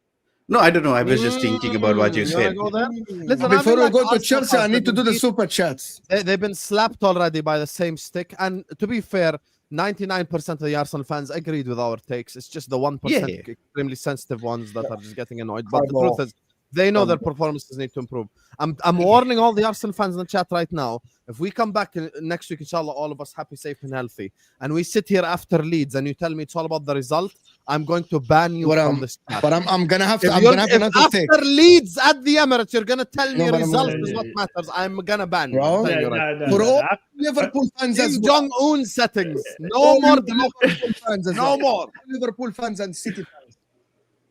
No, I don't know. I was just thinking about what you said. Listen, before we go to Chelsea, I need to do the super chats. They've been slapped already by the same stick. And to be fair, 99% of the Arsenal fans agreed with our takes. It's just the 1% extremely sensitive ones that are just getting annoyed. But the truth is, they know their performances need to improve. I'm warning all the Arsenal fans in the chat right now. If we come back next week, inshallah, all of us happy, safe, and healthy, and we sit here after Leeds and you tell me it's all about the result, I'm going to ban you from this chat. But I'm gonna have to. I'm gonna have another take. After Leeds at the Emirates, you're gonna tell me result is what matters. I'm gonna ban you. For all Liverpool fans, Kim Jong-un settings. No more Liverpool fans. No more Liverpool fans and City fans.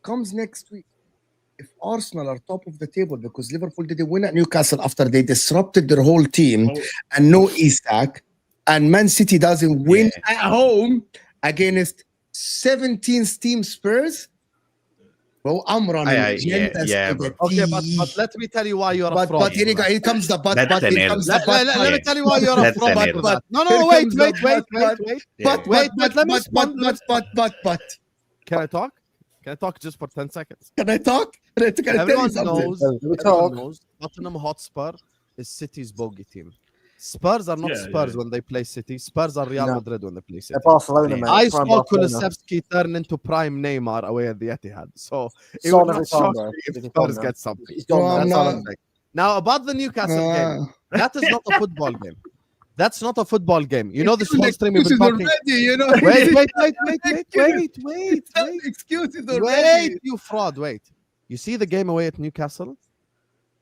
Comes next week. If Arsenal are top of the table because Liverpool didn't win at Newcastle after they disrupted their whole team and no Isak, and Man City doesn't win at home against 17th team Spurs, bro, I'm running. Okay, but let me tell you why you're a fraud. But here comes the but. Let me tell you why you're a fraud. No, wait. But. Can I talk? Can I talk just for 10 seconds? Can I talk? Everyone knows Tottenham Hotspur is City's bogey team. Spurs are not Spurs when they play City. Spurs are Real Madrid when they play City. Barcelona, man. I saw Kulusevski turn into prime Neymar away at the Etihad. So it would not shock me if Spurs get something. That's all I'm saying. Now, about the Newcastle game, that is not a football game. That's not a football game. You know, this whole stream we've been talking. Wait. Excuses already. Wait, you fraud. Wait. You see the game away at Newcastle?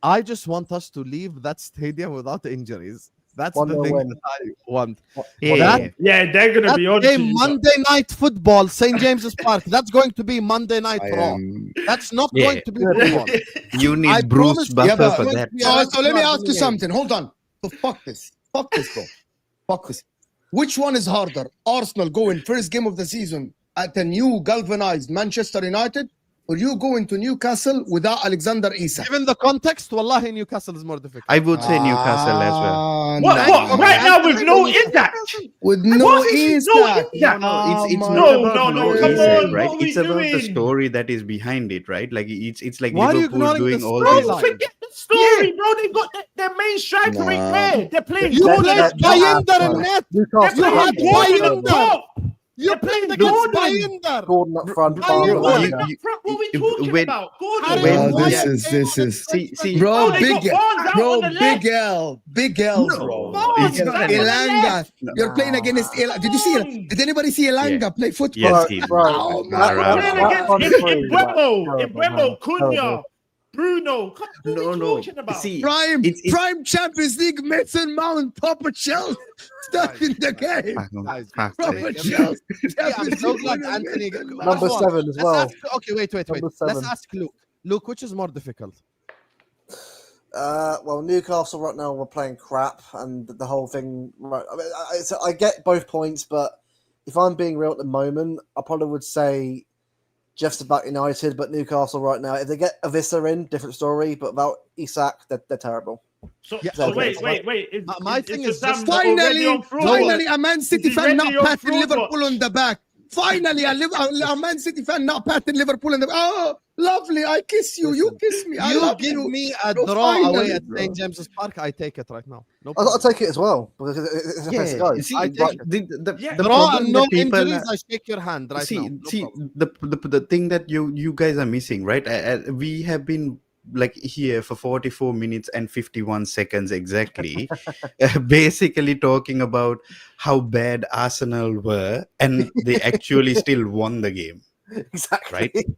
I just want us to leave that stadium without injuries. That's the thing that I want. They're going to be on game. Monday Night Football, St. James's Park. That's going to be Monday Night Raw. That's not going to be football. You need Bruce Buffer for that. So let me ask you something. Hold on. So fuck this, bro. Fuck this. Which one is harder? Arsenal going first game of the season at a new galvanized Manchester United, or you go into Newcastle without Alexander Isak? Given the context, wallahi, Newcastle is more difficult. I would say Newcastle as well. What? Right now with no Isak? With no Isak? No, come on, right? what It's about the story that is behind it, right? Like it's like Liverpool doing all this. Forget the story, bro. They got their main striker right there. They're playing. You played Bayender in net. They're playing Bayender. You played against Bayern. Gordon up front. Bro, What you- are we talking about? Gordon. when- this is See, bro, they big got Barnes out bro, on the left. big L's, bro. Barnes it's not out on the Elanga, left. you're playing against Elanga. Did you see? Did anybody see Elanga play football? Yes, he Bro, Oh, Nah, my We're nah, playing nah. against Terrible, Embuemo, man. Cunha, Terrible. Bruno. What are we talking about? See, Prime it's- Prime Champions League, Mason Mount, Papa Chelsea, stuck in the game. Guys, Proper Chelsea. I'm so glad Anthony. Number 7 as well. Okay, wait. Number Let's 7. ask Luke. Luke, which is more difficult? Well, Newcastle right now we're playing crap, and the whole thing. Right, I mean, I get both points, but if I'm being real at the moment, I probably would say Jeff's about United, but Newcastle right now, if they get Avissa in, different story. But without Isak, they're terrible. So, Yeah, so okay. wait. My thing is Sam just already on fraud? Finally, a Man City he fan not ready on patting fraud Liverpool watch? on the back. Finally, a Man City fan not patting Liverpool on the back. Oh, lovely. I kiss you. You Listen, kiss me. I You love give you. me a Bro, draw finally, away at bro. St. James's Park. I take it right now. No I'll problem. take it as well because it's a place to go. See, I take the Yeah. the Draw problem and no that people injuries. are- I shake your hand right see, now. No see problem. the thing that you guys are missing, right? We have been like here for 44 minutes and 51 seconds exactly, basically talking about how bad Arsenal were, and they actually still won the game. Exactly. Right? It's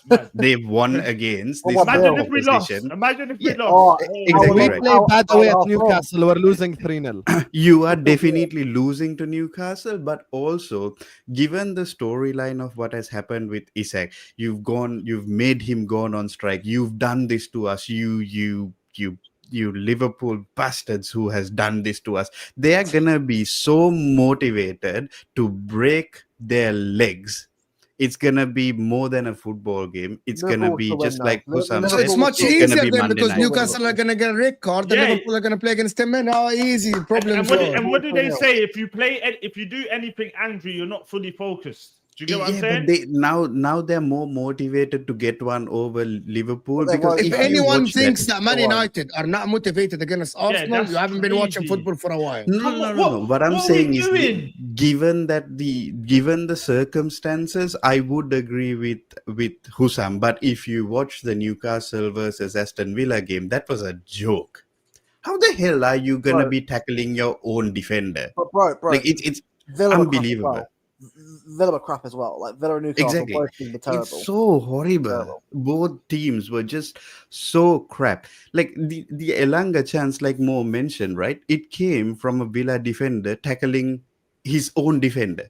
mad. They've won against this What about Imagine Bill? if we lost. opposition. Imagine if we Yeah. lost. Exactly We right. play bad away at how- Newcastle. We're losing 3-0. You are definitely losing to Newcastle, but also given the storyline of what has happened with Isak, you've made him gone on strike. You've done this to us. You Liverpool bastards who has done this to us. They are gonna be so motivated to break their legs. It's gonna be more than a football game. It's gonna Liverpool be to win just now. like Husam Liverpool said. It's much It's gonna easier be then Monday because night. Newcastle are going to get a red card. The Yeah. Liverpool are going to play against them. Man, how easy. Problem And solved. what do they say? If you do anything angry, you're not fully focused. Do you get what I'm Yeah, saying? but now they're more motivated to get one over Liverpool Well, they because won't. If you anyone watch thinks that, that Man Go on. United are not motivated against Arsenal, that's you haven't been watching crazy. football for a while. no. What I'm what are saying we is, doing? given the circumstances, I would agree with Husam. But if you watch the Newcastle versus Aston Villa game, that was a joke. How the hell are you gonna Bro. be tackling your own defender? But bro, Like it's Villa were crap as unbelievable. well. Villa were crap as well. Like Villa and Newcastle Exactly. both been terrible. It's so horrible. Terrible. Both teams were just so crap. Like the Elanga chance, like Mo mentioned, right? It came from a Villa defender tackling his own defender.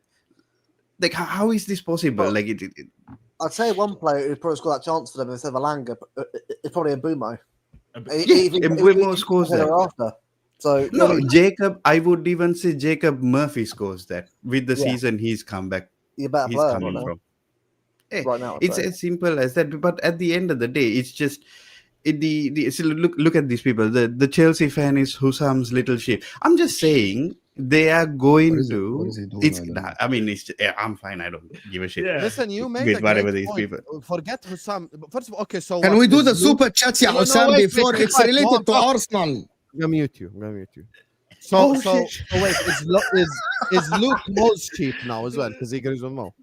Like how is this possible? Well, Like I'd say one player who probably scored that chance for them instead of Alanga is probably Mbumo. Mbeumo scores that. After. So No, Jacob. I would even say Jacob Murphy scores that with the Yeah. season he's come back. you're a better He's player coming right now. from. Eh, Right now, I'd it's say. as simple as that. But at the end of the day, it's just so look at these people. The Chelsea fan is Husam's little sheep. I'm just saying they are going What to. is he doing? It's. I don't know. I mean, I'm fine. I don't give a shit. Yeah. Listen, you made With a whatever great these point. people. Forget Husam. First of all, okay, so Can what we do is the Luke- super chat, yeah, No, Osam, wait, before wait, it's wait, related hold to on. Arsenal? I'm gonna mute you. So wait, is Luke Mo's cheap now as well because he agrees with Mo?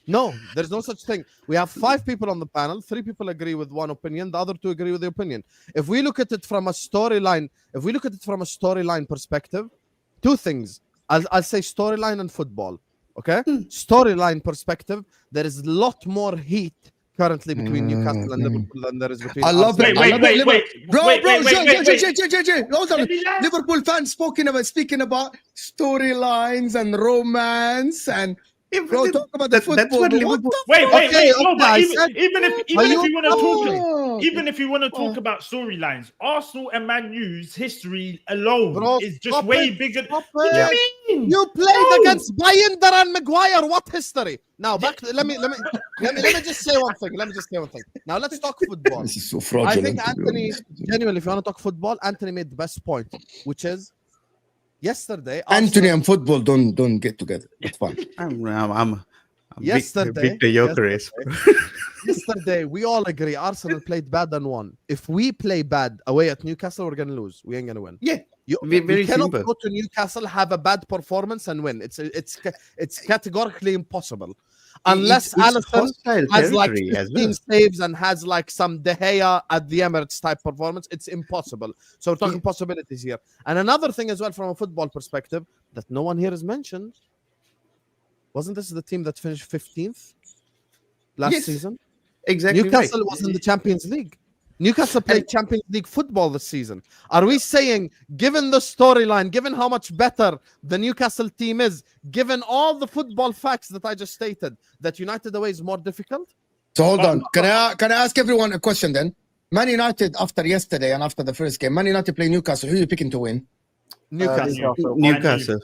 No, there's no such thing. We have 5 people on the panel. 3 people agree with one opinion. The other 2 agree with the opinion. If we look at it from a storyline, perspective, 2 things. I'll say storyline and football. Okay, storyline perspective. There is a lot more heat currently between Newcastle and Liverpool than there is between. I love Arsenal. it. I love it. Bro, Wait. hold on. Let me land. Liverpool fans speaking about storylines and romance and bro, talk about the football. That's what but Liverpool. Wait. Okay, No, but I even said- if Are you you- want to talk, Oh, even if you want to talk about storylines, Arsenal and Man U's history alone Bro, is just stop way it, bigger. stop What do it. you mean? You played No. against Bayern and Maguire. What history? Now back. Let me just say one thing. Now let's talk football. This is so I fraudulent. think to be Anthony, honest with you. genuinely, if you want to talk football, Anthony made the best point, which is yesterday. Anthony Arsenal- and football don't get together. It's fine. I'm Yesterday- Victor Gyökeres. yesterday, we all agree Arsenal played bad and won. If we play bad away at Newcastle, we're gonna lose. We ain't gonna win. Yeah, Very cannot simple. go to Newcastle, have a bad performance, and win. It's categorically impossible. Unless It's Allison hostile has like territory as 15 well. saves and has like some De Gea at the Emirates type performance, it's impossible. So we're talking possibilities here. And another thing as well from a football perspective that no one here has mentioned, wasn't this the team that finished 15th last season? Exactly Newcastle right. was in the Champions League. Newcastle played Champions League football this season. Are we saying, given the storyline, given how much better the Newcastle team is, given all the football facts that I just stated, that United away is more difficult? So hold on. Can I ask everyone a question then? Man United after yesterday and after the first game, Man United play Newcastle. Who are you picking to win? Newcastle. Newcastle.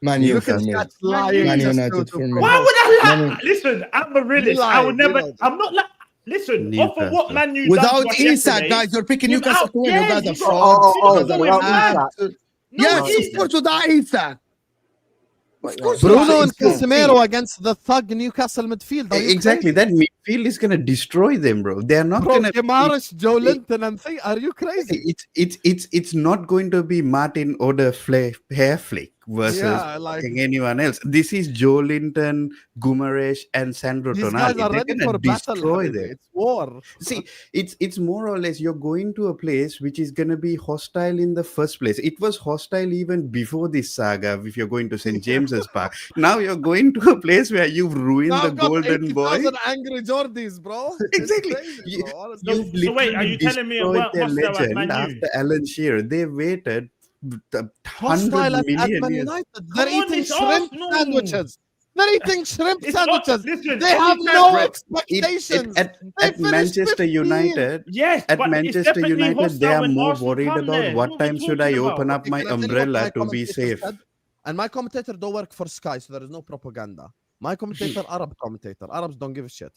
Man U for Look at me. that lying. Man just United to for me. provoke. Why would I lie? Man- Listen, I'm a realist. I would lied, you never. know. I'm not like. Listen, off of what Newcastle. Man U done Without to us Isak, yesterday, guys, you're picking you Newcastle to win. You yeah, guys are you frauds. got- You guys are going mad. mad. Isak. No, Yes, Isak. of course, without Isak. Of course, Bruno without and Isak. Casemiro against the thug Newcastle midfield. Are you Exactly. crazy? That midfield is gonna destroy them, bro. They're not Bro, gonna. Demaris, Joe Linton, and thing. Are you crazy? It's not going to be Martin hair flick versus Yeah, like fucking anyone else. This is Joe Linton, Gumaresh, and Sandro these guys Tonali. are They're ready gonna for battle. destroy Habibi. them. It's war. See, it's more or less you're going to a place which is gonna be hostile in the first place. It was hostile even before this saga. If you're going to St James's Park, now you're going to a place where you've ruined Now the got golden boy. 80,000 angry Jordies, bro. It's Exactly. crazy, You- bro. Honestly. You've So wait, are literally you telling me it destroyed weren't their hostile at Man legend U? after Alan Shearer. They waited Hostile 100 at million Man years. United. Come They're on, eating it's shrimp Arsenal. sandwiches. They're eating shrimp It's sandwiches. listen, They have anytime- no Bro, expectations. At They at finished Manchester 15. United, Yes, at but it's Manchester definitely United, they hostile are when more Arsenal worried come about there. what What time we should I talking open about? up my Can I tell you what umbrella my to be commentator safe. said? And my commentator don't work for Sky, so there is no propaganda. My commentator, Arab commentator. Arabs don't give a shit.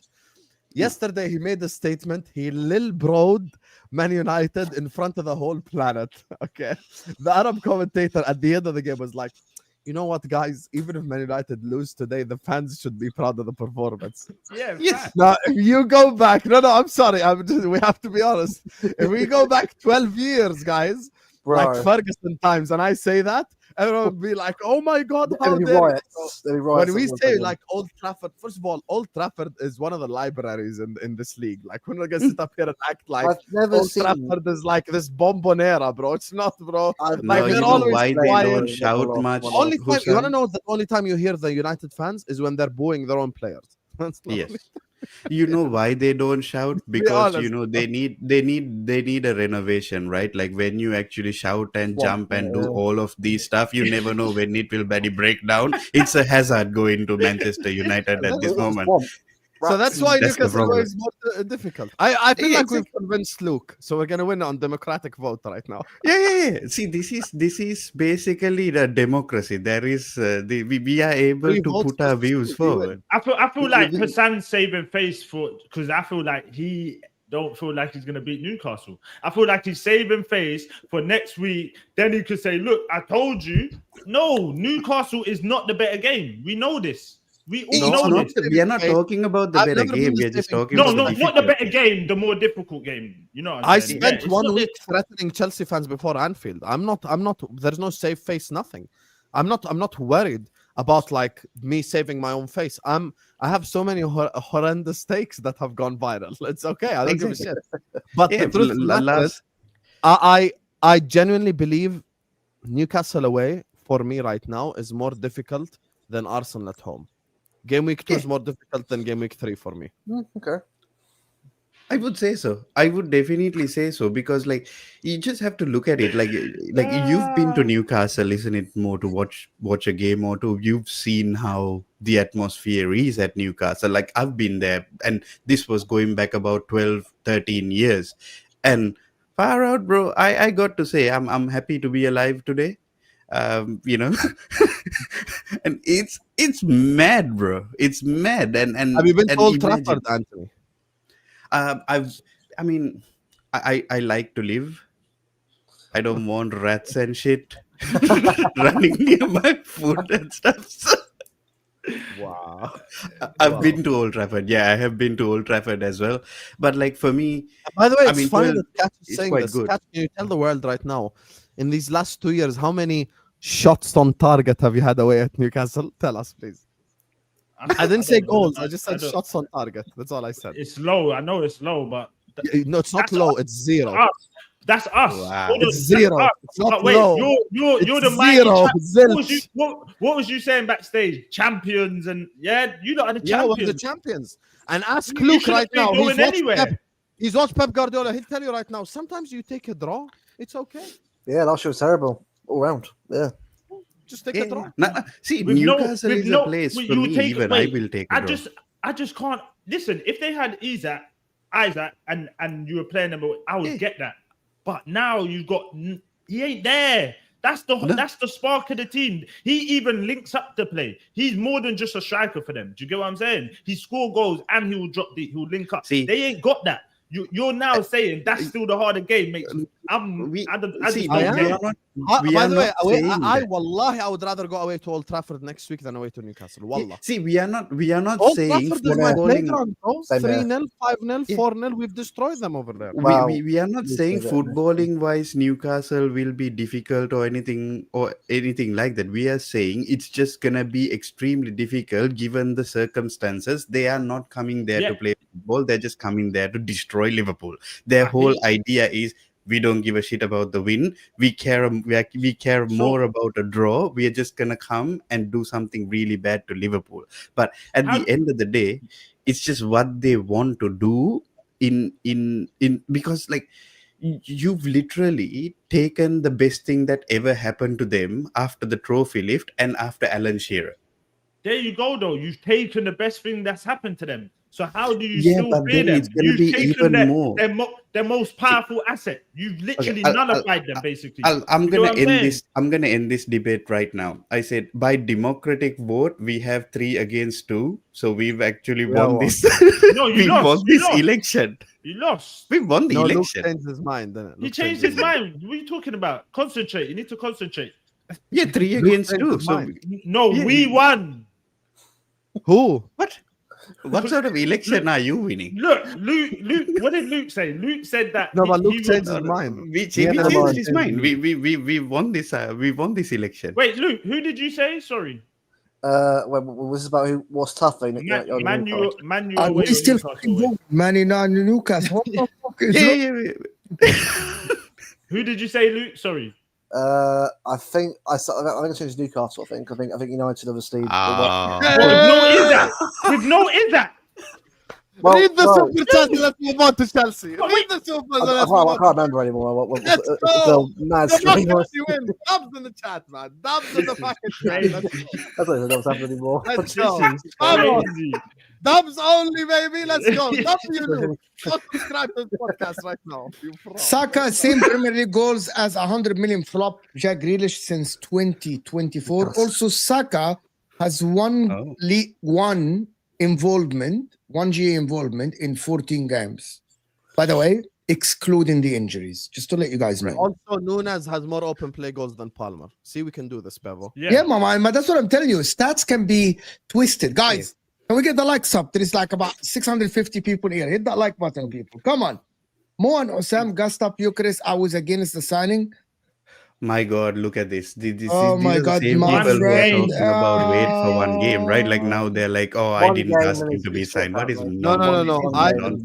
Yesterday, he made a statement. He lil broed Man United in front of the whole planet. Okay. The Arab commentator at the end of the game was like, you know what, guys? Even if Man United lose today, the fans should be proud of the performance. Yeah, Yes. Now, if you go back, no, I'm sorry. We have to be honest. If we go back 12 years, guys, like Bro. Ferguson times, and I say that, everyone will be like, oh my God, how There'll be dare you." riots. There'll be riots. When we everyone's say opinion. like Old Trafford, first of all, Old Trafford is one of the libraries in this league. Like we're not gonna sit up here and act like I've never Old seen. Trafford is like this bombonera, bro. It's not, bro. I've No, never they're you know always why they quiet. don't shout much? Only time you wanna Husam? know the only time you hear the United fans is when they're booing their own players. That's the Yes. only- You know why they don't shout? Be Because honest. they need a renovation, right? Like when you actually shout and jump and do all of these stuff, you never know when it will bloody break down. It's a hazard going to Manchester United at this moment. So that's why That's the Newcastle problem. is more difficult. I feel Yeah, like we've convinced Luke, so we're gonna win on democratic vote right now. Yeah. See, this is basically the democracy. There is we are able Three to votes put our for views City, we win. forward. I feel like Hassan's saving face for because I feel like he don't feel like he's gonna beat Newcastle. I feel like he's saving face for next week. Then he could say, "Look, I told you." No, Newcastle is not the better game. We know this. We all It's know not, this. we are not talking about the I've better never been game. the We are just saving talking face. No, about no, the not the difficulty. better game, the more difficult game. You know what I'm I saying? spent it's 1 not week threatening Chelsea fans before Anfield. I'm not. There's no safe face. Nothing. I'm not worried about like me saving my own face. I have so many horrendous takes that have gone viral. It's okay. I don't give a shit. But Yeah, the truth of the matter is, I genuinely believe Newcastle away for me right now is more difficult than Arsenal at home. Game week 2 is more difficult than game week 3 for me. Okay. I would say so. I would definitely say so because like you just have to look at it like you've been to Newcastle, isn't it? More to watch a game or two. You've seen how the atmosphere is at Newcastle. Like I've been there, and this was going back about 12, 13 years, and far out, bro. I got to say I'm happy to be alive today. You know, and it's mad, bro. It's mad, and Have you been to and Old imagine- Trafford, Anthony? I like to live. I don't want rats and shit running near my food and stuff. So Wow. I've been to Old Trafford. Yeah, I have been to Old Trafford as well. But like for me, By the way, I it's mean, funny 12 that Kat is is saying quite this. good. Kat, can you tell the world right now? in these last 2 years, how many shots on target have you had away at Newcastle? Tell us, please. I didn't say goals. I just said shots on target. That's all I said. It's low. I know it's low, but No, it's not low. It's zero. That's us. Wow. It's zero. It's not low. You're the zero. what was you saying backstage? Champions and you lot are the champions. We're the champions. And ask Luke right now. He's watched Pep Guardiola. He'll tell you right now. Sometimes you take a draw. It's okay. Yeah, last year was terrible all round. Yeah. Just take a draw. See, Newcastle is a place for me. Even I will take a draw. I just can't listen. If they had Isaac, and you were playing them, I would get that. But now you've got he ain't there. That's the spark of the team. He even links up the play. He's more than just a striker for them. Do you get what I'm saying? He score goals and he will drop deep. He will link up. See, they ain't got that. You're now saying that's still the harder game, mate. Wallahi, I would rather go away to Old Trafford next week than away to Newcastle. Wallah. See, we are not Old saying Trafford is my playground, 3-0, 5-0, 4-0. We've destroyed them over there. Wow. We are not saying footballing wise Newcastle will be difficult or anything like that. We are saying it's just gonna be extremely difficult given the circumstances. They are not coming there to play football. They're just coming there to destroy Liverpool. Their whole idea is we don't give a shit about the win. We care more about a draw. We are just gonna come and do something really bad to Liverpool. But at the end of the day, it's just what they want to do in because like you've literally taken the best thing that ever happened to them after the trophy lift and after Alan Shearer. There you go, though. You've taken the best thing that's happened to them. So how do you still fear them? You've taken their most powerful asset. You've literally nullified them, basically. I'm gonna end this debate right now. I said by democratic vote, we have 3 against 2. So we've actually won this. No, you lost. Election. You lost. We won the election. Luke changed his mind. He changed his mind. What are you talking about? Concentrate. You need to concentrate. Yeah, 3 against 2. So we won. Who? What sort of election are you winning? Look, Luke. What did Luke say? Luke said that. No, but Luke changed his mind. We changed his mind. We won this. We won this election. Wait, Luke. Who did you say? Sorry. Was this about who was tough? Man, we still Man in Newcastle. What the fuck is Who did you say, Luke? Sorry. I think I changed Newcastle. I think United obviously. With no Isaac. Read the super chat. Let's move on to Chelsea. Read the super. I can't remember anymore. Let's go. Chelsea win. Dubs in the chat, man. Dubs in the fucking chat. I don't know what's happening anymore. Let's go. Dubs only, baby. Let's go. Go subscribe to the podcast right now. Saka, same Premier League goals as 100 million flop Jack Grealish since 2024. Also, Saka has one GA involvement in 14 games. By the way, excluding the injuries. Just to let you guys know. Also, Nunes has more open play goals than Palmer. See, we can do this, Bevo. Yeah, Mama. That's what I'm telling you. Stats can be twisted. Guys, can we get the likes up? There is like about 650 people here. Hit that like button, people. Come on. Mo and Husam gassed up Eucharist. I was against the signing. My God, look at this. These my God, same people who are talking about wait for one game, right? Like now they're like, oh, I didn't ask him to be signed. What is no.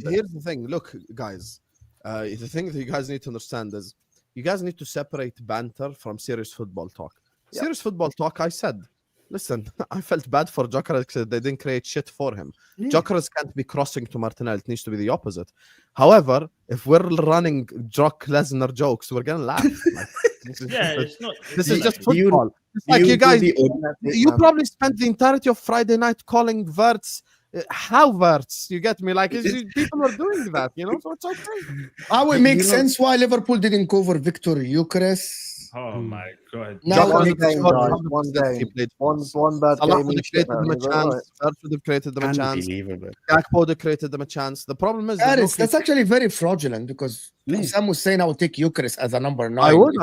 Here's the thing. Look, guys. The thing that you guys need to understand is you guys need to separate banter from serious football talk. Yep. Serious football talk, I said, listen, I felt bad for Jokeres because they didn't create shit for him. Jokeres can't be crossing to Martinelli. It needs to be the opposite. However, if we're running Brock Lesnar jokes, we're going to laugh. This is just football. It's like you guys, you probably spent the entirety of Friday night calling Verts how Verts, you get me? Like people are doing that, so it's okay. How it makes sense why Liverpool didn't cover Victor Gyökeres. Oh my God! Now one bad game. Salah created them a chance. Verts created them a chance. Gakpo created them a chance. The problem is that's actually very fraudulent because Sam was saying I would take Gyökeres as a number 9. I would.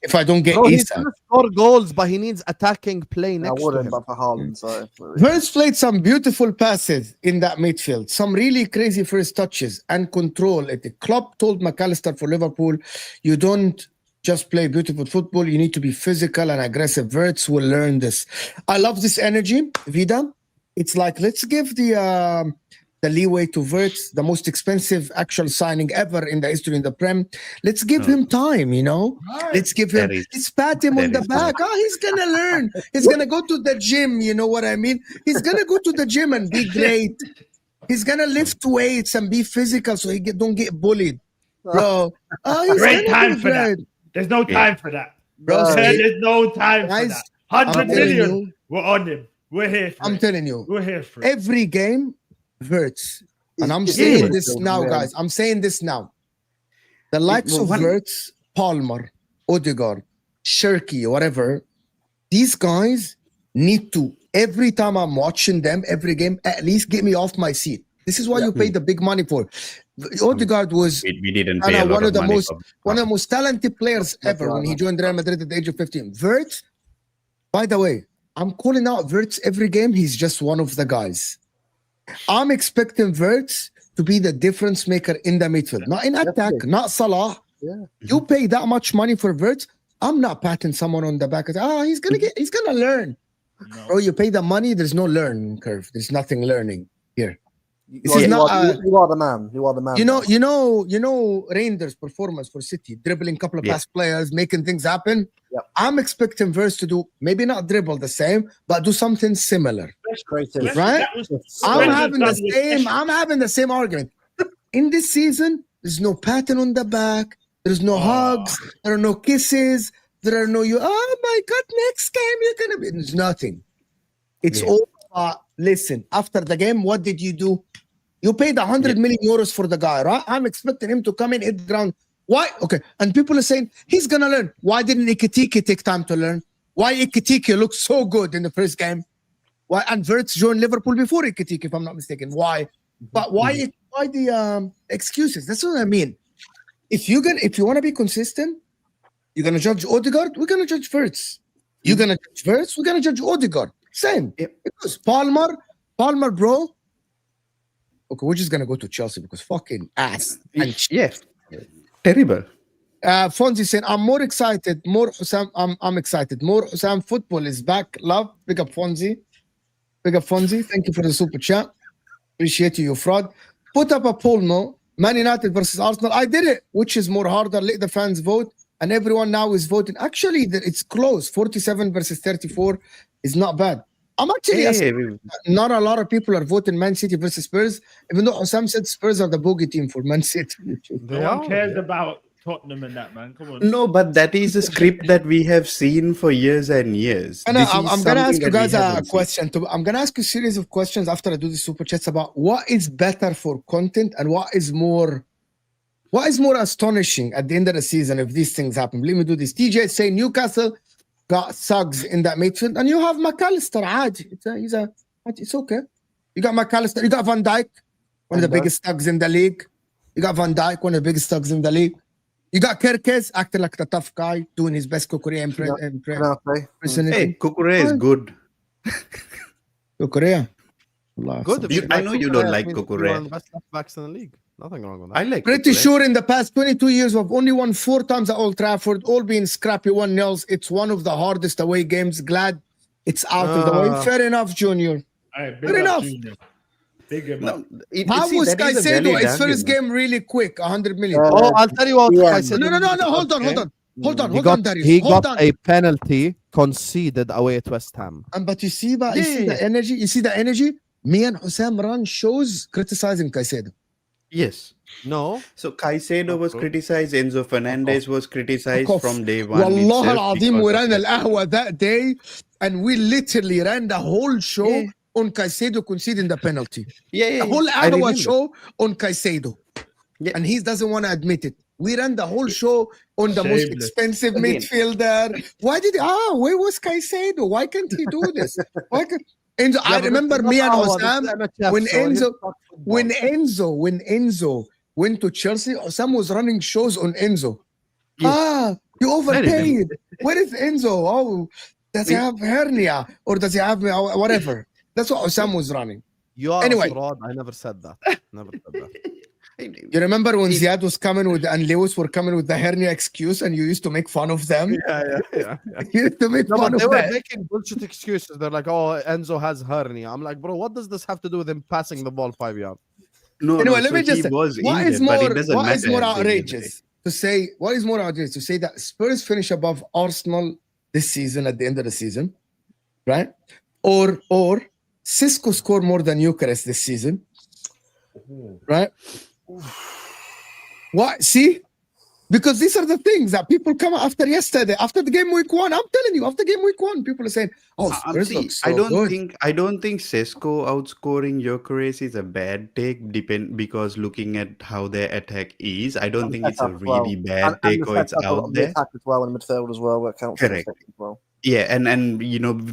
If I don't get Isak. He score goals, but he needs attacking play next to him. But for Haaland, so Verts played some beautiful passes in that midfield, some really crazy first touches and control. Klopp told McAllister for Liverpool, you don't just play beautiful football. You need to be physical and aggressive. Wirtz will learn this. I love this energy, Vida. It's like, let's give the leeway to Wirtz, the most expensive actual signing ever in the history in the Prem. Let's give him time, you know. Right. Let's give him. Let's pat him on the back. Oh, he's gonna learn. He's gonna go to the gym. You know what I mean? He's gonna go to the gym and be great. He's gonna lift weights and be physical, so he don't get bullied, bro. Oh, he's Great gonna time be for that. great. There's no time for that. Bro, There's no time for guys, that. 100 I'm telling million. you. We're on him. We're here for I'm it. telling you, We're here for it. every game hurts. And I'm It's saying different, this now, yeah. guys. I'm saying this now. The likes of Wirtz, Palmer, Odegaard, Shirky, whatever, these guys need to, every time I'm watching them, every game, at least get me off my seat. This is why you pay the big money for. Odegaard was We didn't pay a lot one of the money most for- one of the most talented players ever when he joined Real Madrid at the age of 15. Wirtz, by the way, I'm calling out Wirtz every game. He's just one of the guys. I'm expecting Wirtz to be the difference maker in the midfield, not in attack, not Salah. Yeah. You pay that much money for Wirtz. I'm not patting someone on the back and say, he's gonna learn. No. Bro, you pay the money, there's no learning curve. There's nothing learning here. This You is are, not you are the man. You are the man. you know Reinders' performance for City, dribbling a couple of past players, making things happen. Yep. I'm expecting Wirtz to do maybe not dribble the same, but do something similar. creative. Right? I'm having I'm having the same argument. In this season, there's no patting on the back, there's no hugs, there are no kisses, there are no oh my god, next game you're gonna be. There's nothing. It's all listen, after the game, what did you do? You paid 100 million euros for the guy, right? I'm expecting him to come in, hit the ground. Why? Okay. And people are saying he's gonna learn. Why didn't Ikitike take time to learn? Why Ikitike looked so good in the first game? Why? And Wirtz joined Liverpool before Ikitike, if I'm not mistaken. Why? But why the excuses? That's what I mean. If you want to be consistent, you're gonna judge Odegaard. We're gonna judge Wirtz. You're gonna judge Wirtz. We're gonna judge Odegaard. Same. Because Palmer, bro. Okay, we're just gonna go to Chelsea because fucking ass. And Yes. Terrible. Fonzie saying, I'm more excited. More Husam. I'm excited. More Husam football is back. Love. Big up Fonzie. Thank you for the super chat. Appreciate you fraud. Put up a poll, no? Man United versus Arsenal. I did it. Which is more harder? Let the fans vote. And everyone now is voting. Actually, it's close. 47 versus 34 is not bad. I'm actually not a lot of people are voting Man City versus Spurs, even though Husam said Spurs are the bogey team for Man City. No one cares about Tottenham and that, man. Come on. No, but that is a script that we have seen for years and years. I'm going to ask you guys a question. I'm going to ask you a series of questions after I do the super chats about what is better for content and what is more astonishing at the end of the season if these things happen. Let me do this. TJ is saying Newcastle got Suggs in that midfield, and you have McAllister. It's okay. You got McAllister. You got Van Dijk, one of the biggest thugs in the league. You got Van Dijk, one of the biggest thugs in the league. You got Kerkez acting like the tough guy, doing his best Kukurea impersonation. Hey, Kukurea is good. Kukurea. Good. I know you don't like Kukurea. One of the best left backs in the league. Nothing wrong with that. I like Pretty Kukurea. sure in the past 22 years, we've only won 4 times at Old Trafford, all being scrappy 1-0. It's one of the hardest away games. Glad it's out of the way. Fair enough, Junior. Fair enough. No, How was Caicedo his first game really quick? 100 million. I'll tell you what. Caicedo No. Hold on, Darius. He Hold got on. a penalty conceded away at West Ham. But you see the energy? You see the energy? Me and Husam run shows criticizing Caicedo. Yes. No. So Caicedo was criticized. Enzo Fernandez was criticized from day one. Wallah al-Azim, we ran al-Ahwa that day and we literally ran the whole show on Caicedo conceding the penalty. The whole Ahwa show on Caicedo. Yeah. And he doesn't want to admit it. We ran the whole show on the most expensive midfielder. Why did where was Caicedo? Why can't he do this? Why can't Enzo? I remember me and Husam when Enzo went to Chelsea. Husam was running shows on Enzo. You overpaid. Where is Enzo? Oh, does he have hernia or does he have whatever? That's what Husam was running. You are anyway. fraud. I never said that. Never said that. You remember when Ziad was coming with and Lewis were coming with the hernia excuse, and you used to make fun of them? Yeah. You used to make No, fun but they of were that. making bullshit excuses. They're like, "Oh, Enzo has hernia." I'm like, bro, what does this have to do with him passing the ball 5 yards? No, Anyway, no. let So me just he say, was what is injured, but it more doesn't matter at the end of the day. outrageous to say? What is more outrageous to say that Spurs finish above Arsenal this season at the end of the season, right? Or Cisco score more than Eucharist this season, right? What? See, because these are the things that people come after yesterday, after the game week 1. I'm telling you, after game week 1, people are saying, "Oh, Spurs look so good." I don't think Sesko outscoring Gyökeres is a bad take. Because looking at how their attack is, I don't think it's a really bad take, or it's out there. Attack as well in the midfield as well. That counts. Correct. As well. Yeah, and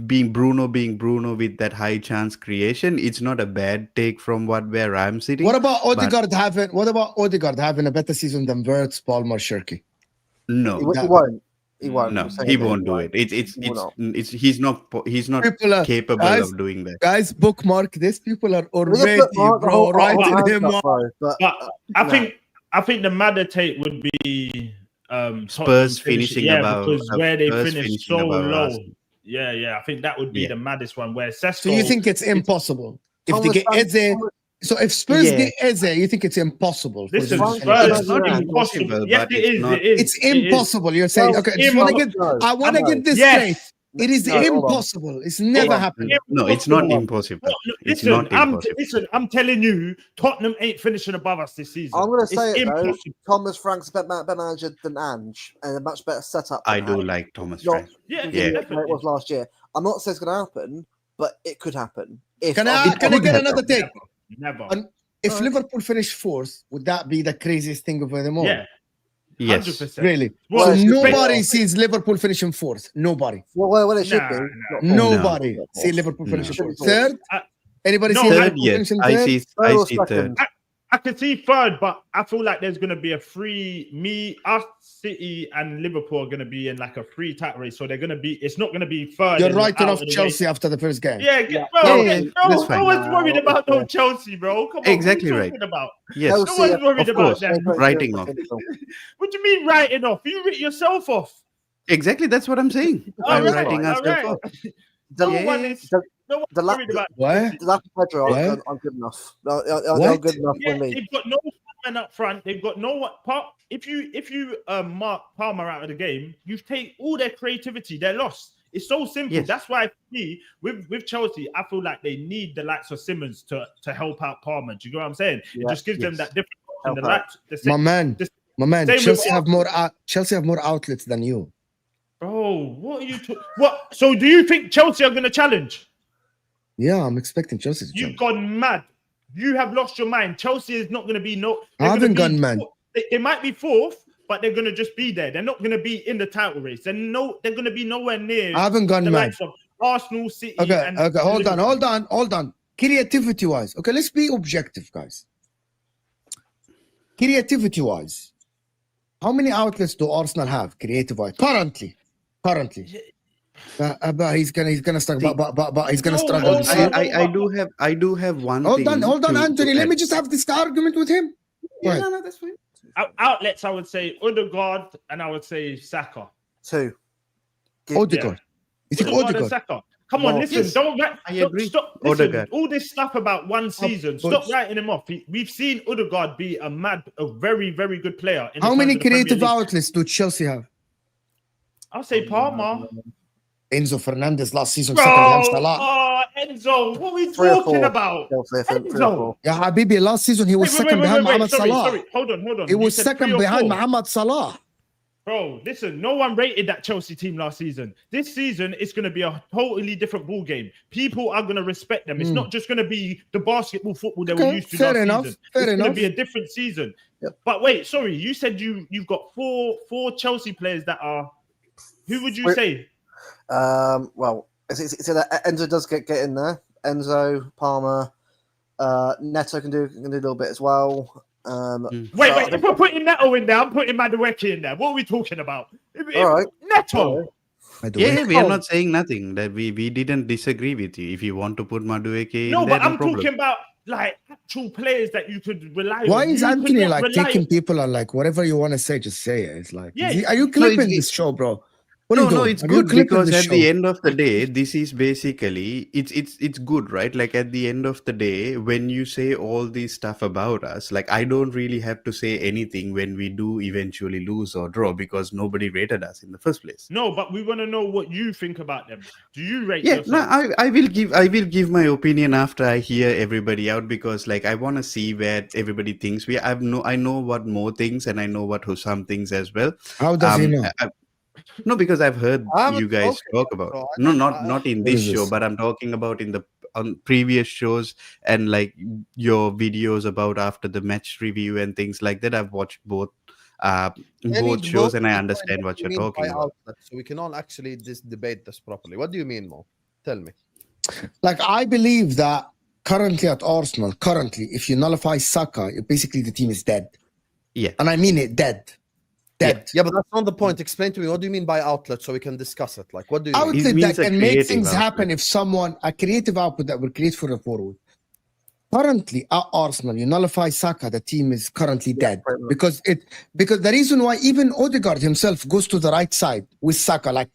being Bruno with that high chance creation, it's not a bad take from where I'm sitting. What about Odegaard having? What about Odegaard having a better season than Wirtz, Palmer, Shirky? No, He won't. He won't. No, he won't do it. He's not capable of doing that. Guys, bookmark this. People are already writing him off. But I think the madder take would be Spurs finishing above, because where they finished so low. us. Yeah. I think that would be the maddest one. Where Sesko, So you think it's impossible if they get Eze? So if Spurs get Eze, you think it's impossible? Listen, it's not impossible. Yes, But it is. It's impossible. You're saying, okay, I want to get this straight. It is impossible. It's never happened. No, it's not impossible. I'm telling you, Tottenham ain't finishing above us this season. I'm going to say it though. Thomas Frank's a better manager than Ange, and a much better setup. I do like Thomas Frank. Yeah, it was last year. I'm not saying it's going to happen, but it could happen. Can I get another take? Never. If Liverpool finish 4th, would that be the craziest thing of them all? Yeah. Yes. 100%. Really? Well, so nobody sees Liverpool finishing 4th. Nobody. Well, it should be. Nobody see Liverpool finishing 4th. Third? Anybody see third? Liverpool Yes, finishing I third? see third. I can see third, but I feel like there's going to be us, City and Liverpool are going to be in like a free title race. So it's not going to be third. You're writing off Chelsea after the first game. Yeah. No one's worried about no Chelsea, bro. Come on. Exactly what are you right. talking about? Yes. No one's worried about them. Writing off. What do you mean writing off? You write yourself off. Exactly, that's what I'm saying. I'm writing ourselves off. The worried about Pedro, I'm good enough. I'm good enough for me. They've got no man up front. They've got no if you mark Palmer out of the game, you take all their creativity. They're lost. It's so simple. Yes. That's why with Chelsea, I feel like they need the likes of Simmons to help out Palmer. Do you know what I'm saying? It just gives them that different. My man. Chelsea have more outlets than you. Bro, what are you talking? What? So do you think Chelsea are going to challenge? Yeah, I'm expecting Chelsea to challenge. You've gone mad. You have lost your mind. Chelsea is not going to be I haven't gone mad. They might be 4th, but they're going to just be there. They're not going to be in the title race. They're going to be nowhere near. I haven't gone mad. Arsenal, City. Okay. Hold on. Creativity-wise, okay, let's be objective, guys. Creativity-wise, how many outlets do Arsenal have creative-wise currently? But he's gonna struggle. But he's gonna struggle. I do have one. Hold on, Anthony. Let me just have this argument with him. Yeah, no, that's fine. Outlets, I would say Odegaard and I would say Saka. 2. Odegaard. You think Odegaard and Saka? Come on, listen. I agree. Stop. Listen, all this stuff about one season. Stop writing him off. We've seen Odegaard be a very, very good player. How many creative outlets do Chelsea have? I'll say Palmer. Enzo Fernandez last season, second behind Salah. Enzo, what are we talking about? Enzo. Yeah, Habibi, last season he was second behind Mohamed Salah. Sorry. Hold on. He was second behind Mohamed Salah. Bro, listen, no one rated that Chelsea team last season. This season, it's going to be a totally different ball game. People are going to respect them. It's not just going to be the basketball football they were used to last season. It's going to be a different season. Yep. But wait, sorry, you said you've got four Chelsea players that are. Who would you say? Well, it's that Enzo does get in there. Enzo, Palmer, Neto can do a little bit as well. Wait, if we're putting Neto in there, I'm putting Madueke in there. What are we talking about? All right. Neto. Yeah, we are not saying nothing. That we didn't disagree with you. If you want to put Madueke in no, there, but I'm talking about like actual players that you could rely Why on. is You could Anthony not like rely taking on- people on like whatever you want to say, just say it? It's like, Yeah, are you clipping this show, bro? What are you No, doing? it's Are you good clipping because this at show? the end of the day, this is basically it's good, right? Like at the end of the day, when you say all this stuff about us, like I don't really have to say anything when we do eventually lose or draw because nobody rated us in the first place. no, but we want to know what you think about them. Do you rate Yeah, no, yourself? I will give my opinion after I hear everybody out because like I want to see where everybody thinks we. I know what Mo thinks and I know what Husam thinks as well. How does he know? No, because I've heard I haven't you guys spoken talk yet, about. so No, I not in What this is show, this? but I'm talking about in the on previous shows and like your videos about after the match review and things like that. I've watched uh I both need Mo shows to and I define understand what what you you're mean by talking about. outlet, so we can all actually debate this properly. What do you mean, Mo? Tell me. Like, I believe that currently at Arsenal, if you nullify Saka, basically the team is dead. Yeah. And I mean it, dead. Dead. Yeah, but that's not the point. Explain to me, what do you mean by outlet so we can discuss it? Like, what do you mean? Outlet means that a can make creative things happen outlet. a creative output that will create for a forward. Currently at Arsenal, you nullify Saka, the team is currently dead. Because the reason why even Odegaard himself goes to the right side with Saka, like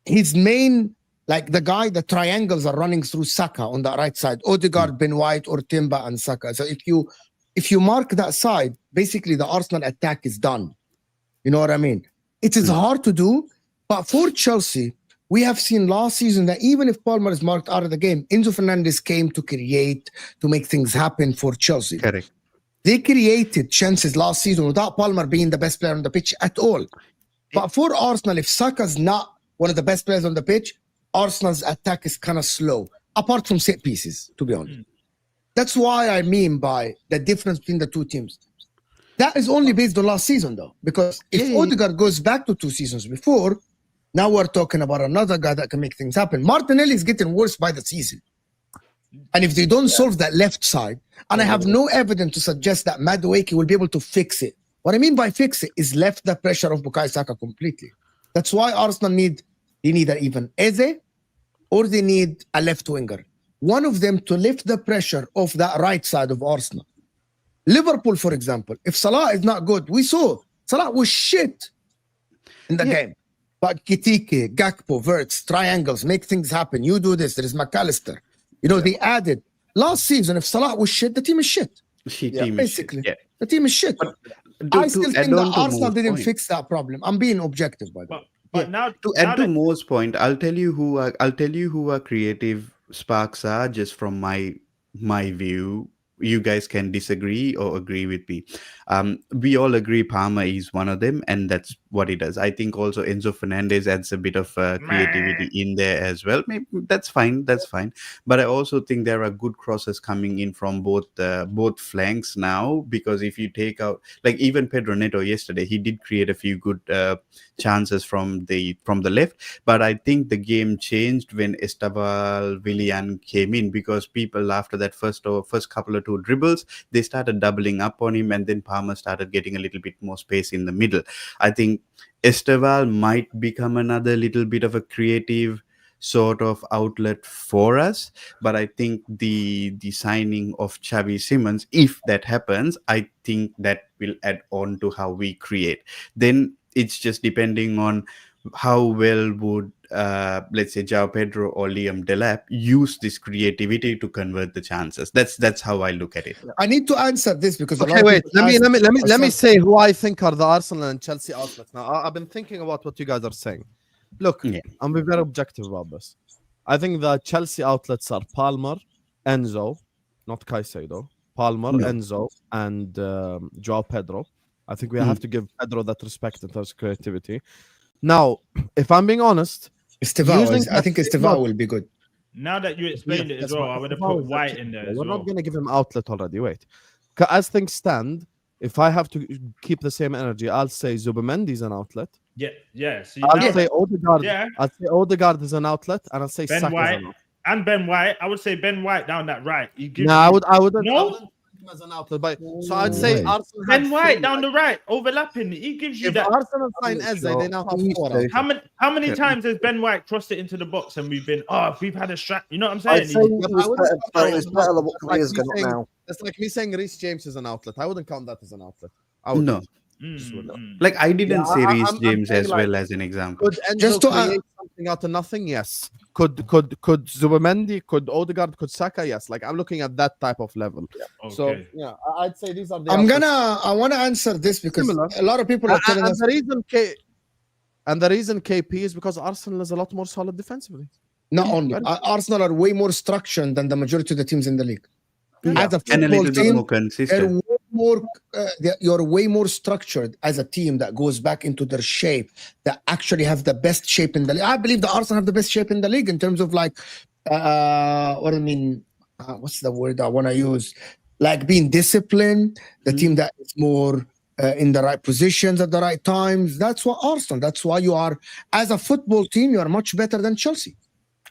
his main, like the triangles are running through Saka on the right side. Odegaard, Ben White, or Timber and Saka. So if you mark that side, basically the Arsenal attack is done. You know what I mean? It is hard to do, but for Chelsea, we have seen last season that even if Palmer is marked out of the game, Enzo Fernandez came to create, to make things happen for Chelsea. Correct. They created chances last season without Palmer being the best player on the pitch at all. But for Arsenal, if Saka's not one of the best players on the pitch, Arsenal's attack is kind of slow, apart from set pieces, to be honest. That's why I mean by the difference between the two teams. That is only based on last season, though, because if Odegaard goes back to 2 seasons before, now we're talking about another guy that can make things happen. Martinelli is getting worse by the season. And if they don't solve that left side, and I have no evidence to suggest that Madueke will be able to fix it. What I mean by fix it is lift the pressure of Bukayo Saka completely. That's why Arsenal need even Eze or they need a left winger. One of them to lift the pressure of that right side of Arsenal. Liverpool, for example, if Salah is not good, we saw Salah was shit in the game. But Kitike, Gakpo, Wirtz, triangles, make things happen. You do this. There is McAllister. You know, they added. Last season, if Salah was shit, the team is shit. Basically. The team is shit. I still think that Arsenal didn't fix that problem. I'm being objective, by the way. But now to add to Mo's point, I'll tell you who are creative sparks are just from my view. You guys can disagree or agree with me. We all agree Palmer is one of them, and that's what he does. I think also Enzo Fernandez adds a bit of creativity in there as well. Maybe that's fine. But I also think there are good crosses coming in from both flanks now, because if you take out, like even Pedro Neto yesterday, he did create a few good chances from the left. But I think the game changed when Esteval Willian came in, because people after that first couple of 2 dribbles, they started doubling up on him, and then Palmer started getting a little bit more space in the middle. I think Esteval might become another little bit of a creative sort of outlet for us, but I think the signing of Xavi Simons, if that happens, I think that will add on to how we create. Then it's just depending on how well would let's say João Pedro or Liam Delap use this creativity to convert the chances. That's how I look at it. I need to answer this because wait. Let me say who I think are the Arsenal and Chelsea outlets. Now, I've been thinking about what you guys are saying. Look, I'm being very objective about this. I think the Chelsea outlets are Palmer, Enzo, not Caicedo, Palmer, Enzo, and João Pedro. I think we have to give Pedro that respect in terms of creativity. Now, if I'm being honest, I think Esteval will be good. Now that you explained it as well, I would have put White in there as well. We're not going to give him outlet already. Wait. As things stand, if I have to keep the same energy, I'll say Zubimendi is an outlet. Yeah. So I'll say Odegaard. I'll say Odegaard is an outlet, and I'll say Ben Saka White is an outlet. and Ben White. I would say Ben White down that right. I wouldn't. him as an outlet. But so I'd say Arsenal. Ben White down the right, overlapping. He gives you if that. Arsenal sign Eze, they now have 4 outlets. How many times has Ben White crossed it into the box and we've been we've had a strap? You know what I'm I'd saying? say it was better than what Korea's got now. It's like me saying Reece James is an outlet. I wouldn't count that as an outlet. No. Like I didn't say Reece James as well as an example. Could Enzo create something out of nothing? Yes. Could Zubimendi, could Odegaard, could Saka? Yes. Like I'm looking at that type of level. Yeah. Okay. So yeah, I'd say these are the. I want to answer this because a lot of people are telling us. The reason KP is because Arsenal is a lot more solid defensively. Not only Arsenal are way more structured than the majority of the teams in the league. As a and a little bit team, more consistent. You're way more structured as a team that goes back into their shape, that actually have the best shape in the league. I believe the Arsenal have the best shape in the league in terms of like, what I mean, what's the word I want to use? Like being disciplined, the team that is more in the right positions at the right times. That's what Arsenal. That's why you are, as a football team, you are much better than Chelsea.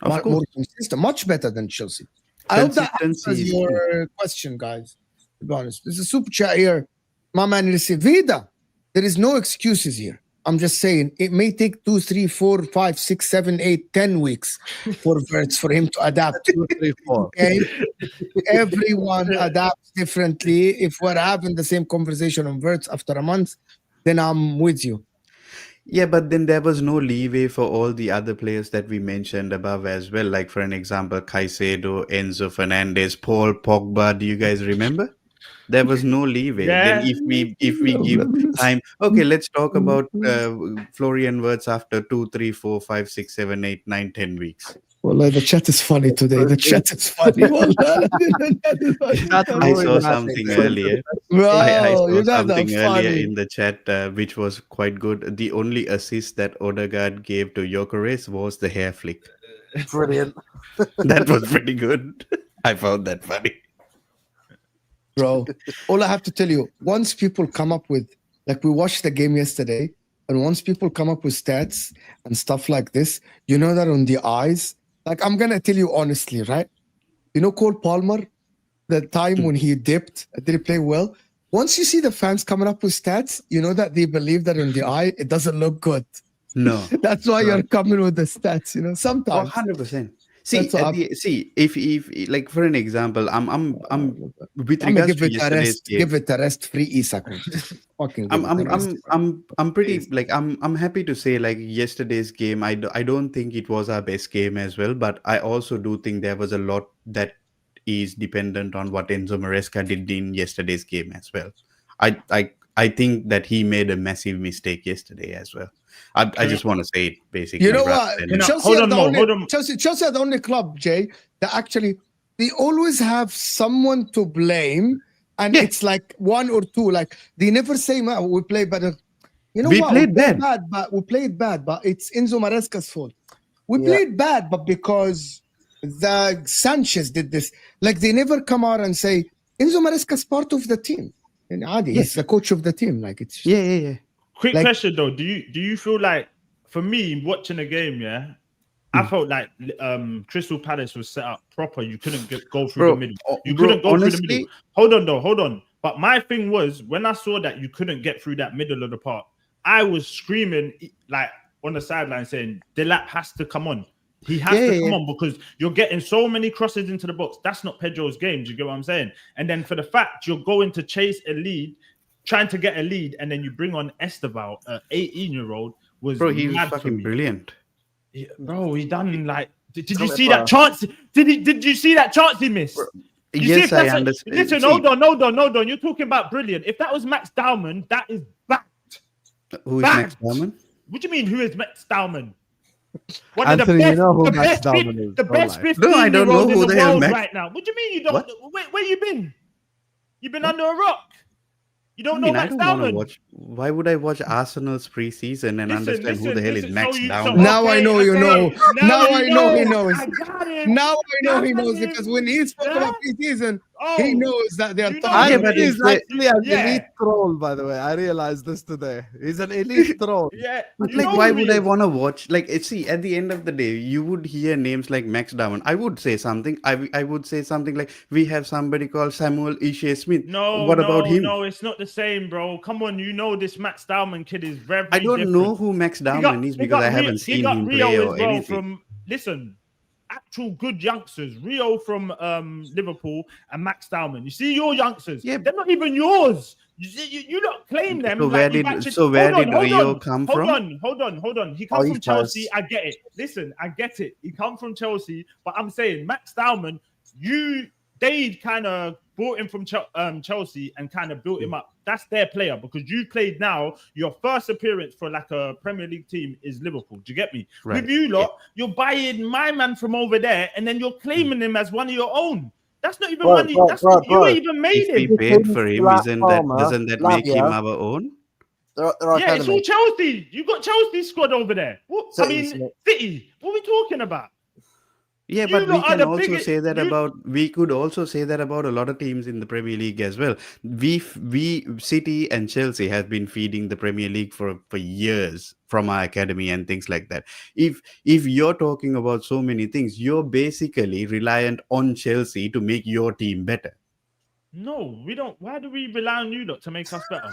More consistent, much better than Chelsea. I hope that answers your question, guys. To be honest, there's a super chat here. My man Vida, there is no excuses here. I'm just saying it may take 2, 3, 4, 5, 6, 7, 8, 10 weeks for Wirtz for him to adapt. 2, 3, 4. Okay? Everyone adapts differently. If we're having the same conversation on Wirtz after a month, then I'm with you. Yeah, but then there was no leeway for all the other players that we mentioned above as well. Like, for an example, Caicedo, Enzo Fernandez, Paul Pogba. Do you guys remember? There was no leeway. Yeah. Then if we give time, okay, let's talk about Florian Wirtz after 2, 3, 4, 5, 6, 7, 8, 9, 10 weeks. Well, the chat is funny today. The chat is funny. I saw something earlier. Bro, I saw you guys something are earlier funny. in the chat, which was quite good. The only assist that Odegaard gave to Gyökeres was the hair flick. Brilliant. That was pretty good. I found that funny. Bro, all I have to tell you, once people come up with, like we watched the game yesterday, and once people come up with stats and stuff like this, you know that on the eyes, like I'm going to tell you honestly, right? You know Cole Palmer, the time when he dipped, did he play well? Once you see the fans coming up with stats, you know that they believe that on the eye, it doesn't look good. No. That's why you're coming with the stats, you know, sometimes. 100%. See, if like for an example, I'm with regards to yesterday's game. Give it a rest, free Isak. I'm pretty like I'm happy to say like yesterday's game. I don't think it was our best game as well, but I also do think there was a lot that is dependent on what Enzo Maresca did in yesterday's game as well. I think that he made a massive mistake yesterday as well. I just want to say it basically. You know what? Chelsea are the only club, Jay, that actually they always have someone to blame, and it's like one or two. Like they never say, "We play better." You know we what? Played bad, but we played bad. But it's Enzo Maresca's fault. We played bad, but because the Sanchez did this, like they never come out and say Enzo Maresca's part of the team. And Adi, he's the coach of the team. Like it's yeah. Quick question though, do you feel like, for me watching the game, I felt like Crystal Palace was set up proper. You couldn't go through the middle. You couldn't go through the middle. Hold on. But my thing was, when I saw that you couldn't get through that middle of the park, I was screaming like on the sideline saying, Delap has to come on. He has to come on because you're getting so many crosses into the box. That's not Pedro's game. Do you get what I'm saying? And then for the fact you're going to chase a lead, trying to get a lead, and then you bring on Esteval, an 18-year-old, was he was fucking brilliant. Yeah, bro, he done like. Did you see that chance? Did you see that chance he missed? Yes, I understand. Listen, hold on. You're talking about brilliant. If that was Max Dowman, that is backed. Who is Max Dowman? What do you mean? Who is Max Dowman? One Anthony, you know who Max Dowman is. The best 15-year-old in the world right now. What do you mean you don't? Where you been? You've been under a rock. You don't know Max Dowman. Why would I watch Arsenal's preseason and understand who the hell is Max Dowman? Now I know you know. Now I know he knows. I got him. Now I know he knows because when he spoke about preseason, He knows that they are You know talking. Yeah, And but he's if they- actually an Yeah. elite troll, by the way. I realized this today. He's an elite troll. Yeah, But you like, know why who would he I is. want to watch? Like, see, at the end of the day, you would hear names like Max Darman. I would say something. I would say something like, we have somebody called Samuel Ishe Smith. No, What about him? no, it's not the same, bro. Come on, you know this Max Dowman kid is very I don't different. know who Max Darman is because I haven't seen him play Rio or as well anything. from actual good youngsters. Rio from Liverpool and Max Dowman. You see your youngsters, Yeah. they're not even yours. You don't claim them. So like where you've did actually- so where hold did on, Rio come hold from? Hold on. He comes he's from Chelsea. nice. I get it. Listen, I get it. He come from Chelsea, but I'm saying Max Dowman, they kind of brought him from Chelsea and kind of built him up. That's their player because you played now. Your first appearance for like a Premier League team is Liverpool. Do you get me? Right. With you lot, you're buying my man from over there and then you're claiming him as one of your own. That's not even money. You ain't even made If we him. paid for him, Black doesn't Palmer, that make him Lavia. our own? They're Yeah, it's all academy. Chelsea. You got Chelsea squad over there. What? City, Smith. City. What are we talking about? Yeah, You but we lot are can the also biggest- say that you- about we could also say that about a lot of teams in the Premier League as well. We City and Chelsea have been feeding the Premier League for years from our academy and things like that. If you're talking about so many things, you're basically reliant on Chelsea to make your team better. No, we don't. Why do we rely on you lot to make us better?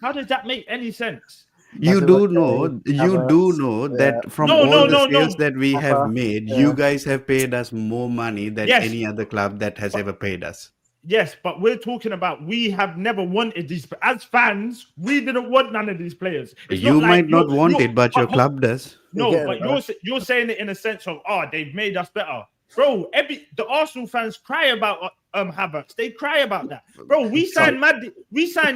How does that make any sense? You That's do what know, they you have do us. know Yeah. that from No, all no, the no, sales no. that we have Proper, made, yeah. you guys have paid us more money than Yes. any other club that has ever paid us. Yes, but we're talking about we have never wanted these. As fans, we didn't want none of these players. It's You not like might not you're- want you're- it, but your club does. No, You're but getting you're saying it in a sense of they've made us better, bro. The Arsenal fans cry about Havertz. They cry about that, bro. We signed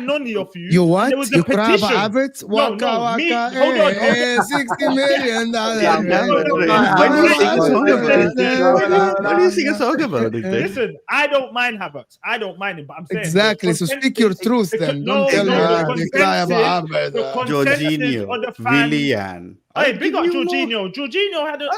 Noni off you. You and what? There was a You cry about petition. Havertz? No, Waka me. waka. Hold on. $60 million. Yeah, man. Why do you sing a song about it? Why do you sing a song about it then? Listen, I don't mind Havertz. I don't mind him, but I'm saying Exactly. So speak your truth then. Don't tell me you cry about the Havertz. consensus Jorginho, of the fans. Willian. Hey, I'll big give up you more. Jorginho. Jorginho had a.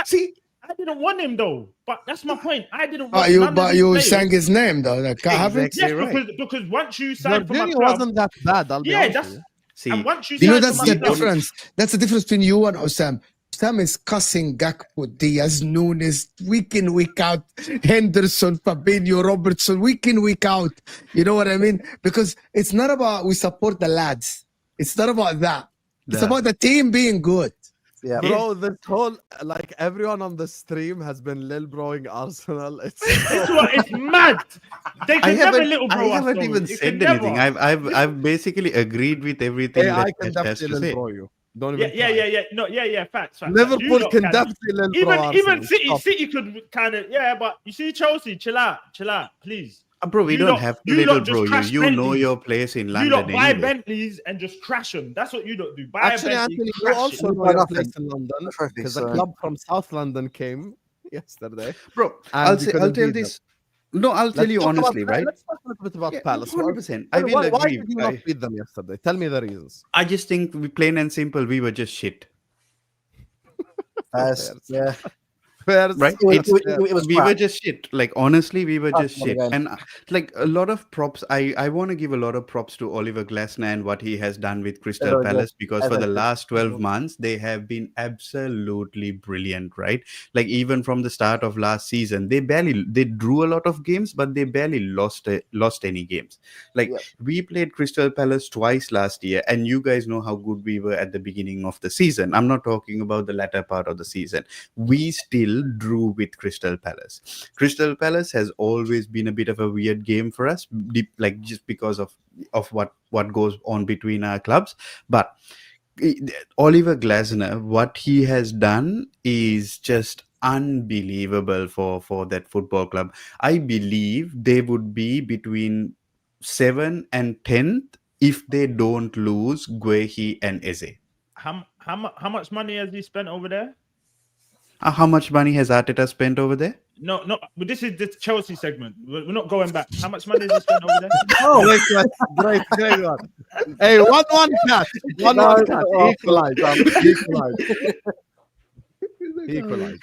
See, I didn't want him though, but that's my point. I didn't want. But you sang his name though. Like Havertz. Yes, right. because once you sign from a Jorginho club, wasn't that bad. I'll be yeah, honest that's with you. see. and once you You know sign that's from the a club, difference. That's the difference between you and Husam. Husam is cussing Gakpo, Diaz, Nunes, week in, week out. Henderson, Fabinho, Robertson, week in, week out. You know what I mean? Because it's not about we support the lads. It's not about that. It's about the team being good. Yeah. Bro, this whole like everyone on the stream has been lil broing Arsenal. It's it's mad. They I can never haven't, little I bro us, haven't though. even It said can anything. never. I've basically agreed with everything hey, I that can Ted has to definitely say. lil bro you. Don't even try. Yeah. No, yeah. Facts. Liverpool You lot can definitely lil bro even Arsenal. Stop. City could kind of but you see Chelsea, chill out, please. Bro, we You don't lot- have to you little lot just bro you. crash You know Bentleys. your place in You London lot buy anyway. Bentleys and just crash them. That's what you lot do. Buy Actually, a Bentley, Anthony, you crash also it. know your Nothing. place in London Trophy, because a so- club from South London came yesterday. Bro, And I'll you say, couldn't I'll tell beat them. this. No, I'll tell Let's you talk about honestly, right? Let's talk a little bit about Yeah, Palace. 100%. I will Why agree. did you not beat them yesterday? Tell me the reasons. I just think, plain and simple, we were just shit. Yeah. Where's Right? It was We crap. were just shit. Like, honestly, we were just That's shit. not And like a lot of props, I want to give a lot of props to Oliver Glasner and what he has done with Crystal Very good. Palace, because for the Very good. last 12 months, they have been absolutely brilliant, right? Like, even from the start of last season, they drew a lot of games, but they barely lost any games. Like, Yep. we played Crystal Palace twice last year, and you guys know how good we were at the beginning of the season. I'm not talking about the latter part of the season. We still drew with Crystal Palace. Crystal Palace has always been a bit of a weird game for us, like just because of what goes on between our clubs. But Oliver Glasner, what he has done is just unbelievable for that football club. I believe they would be between 7th and 10th if they don't lose Guehi and Eze. How much money has he spent over there? How much money has Arteta spent over there? No, but this is the Chelsea segment. We're not going back. How much money has he spent over there? Oh, great one. Hey, 1-1 catch. 1-1 catch. Equalize. Equalize.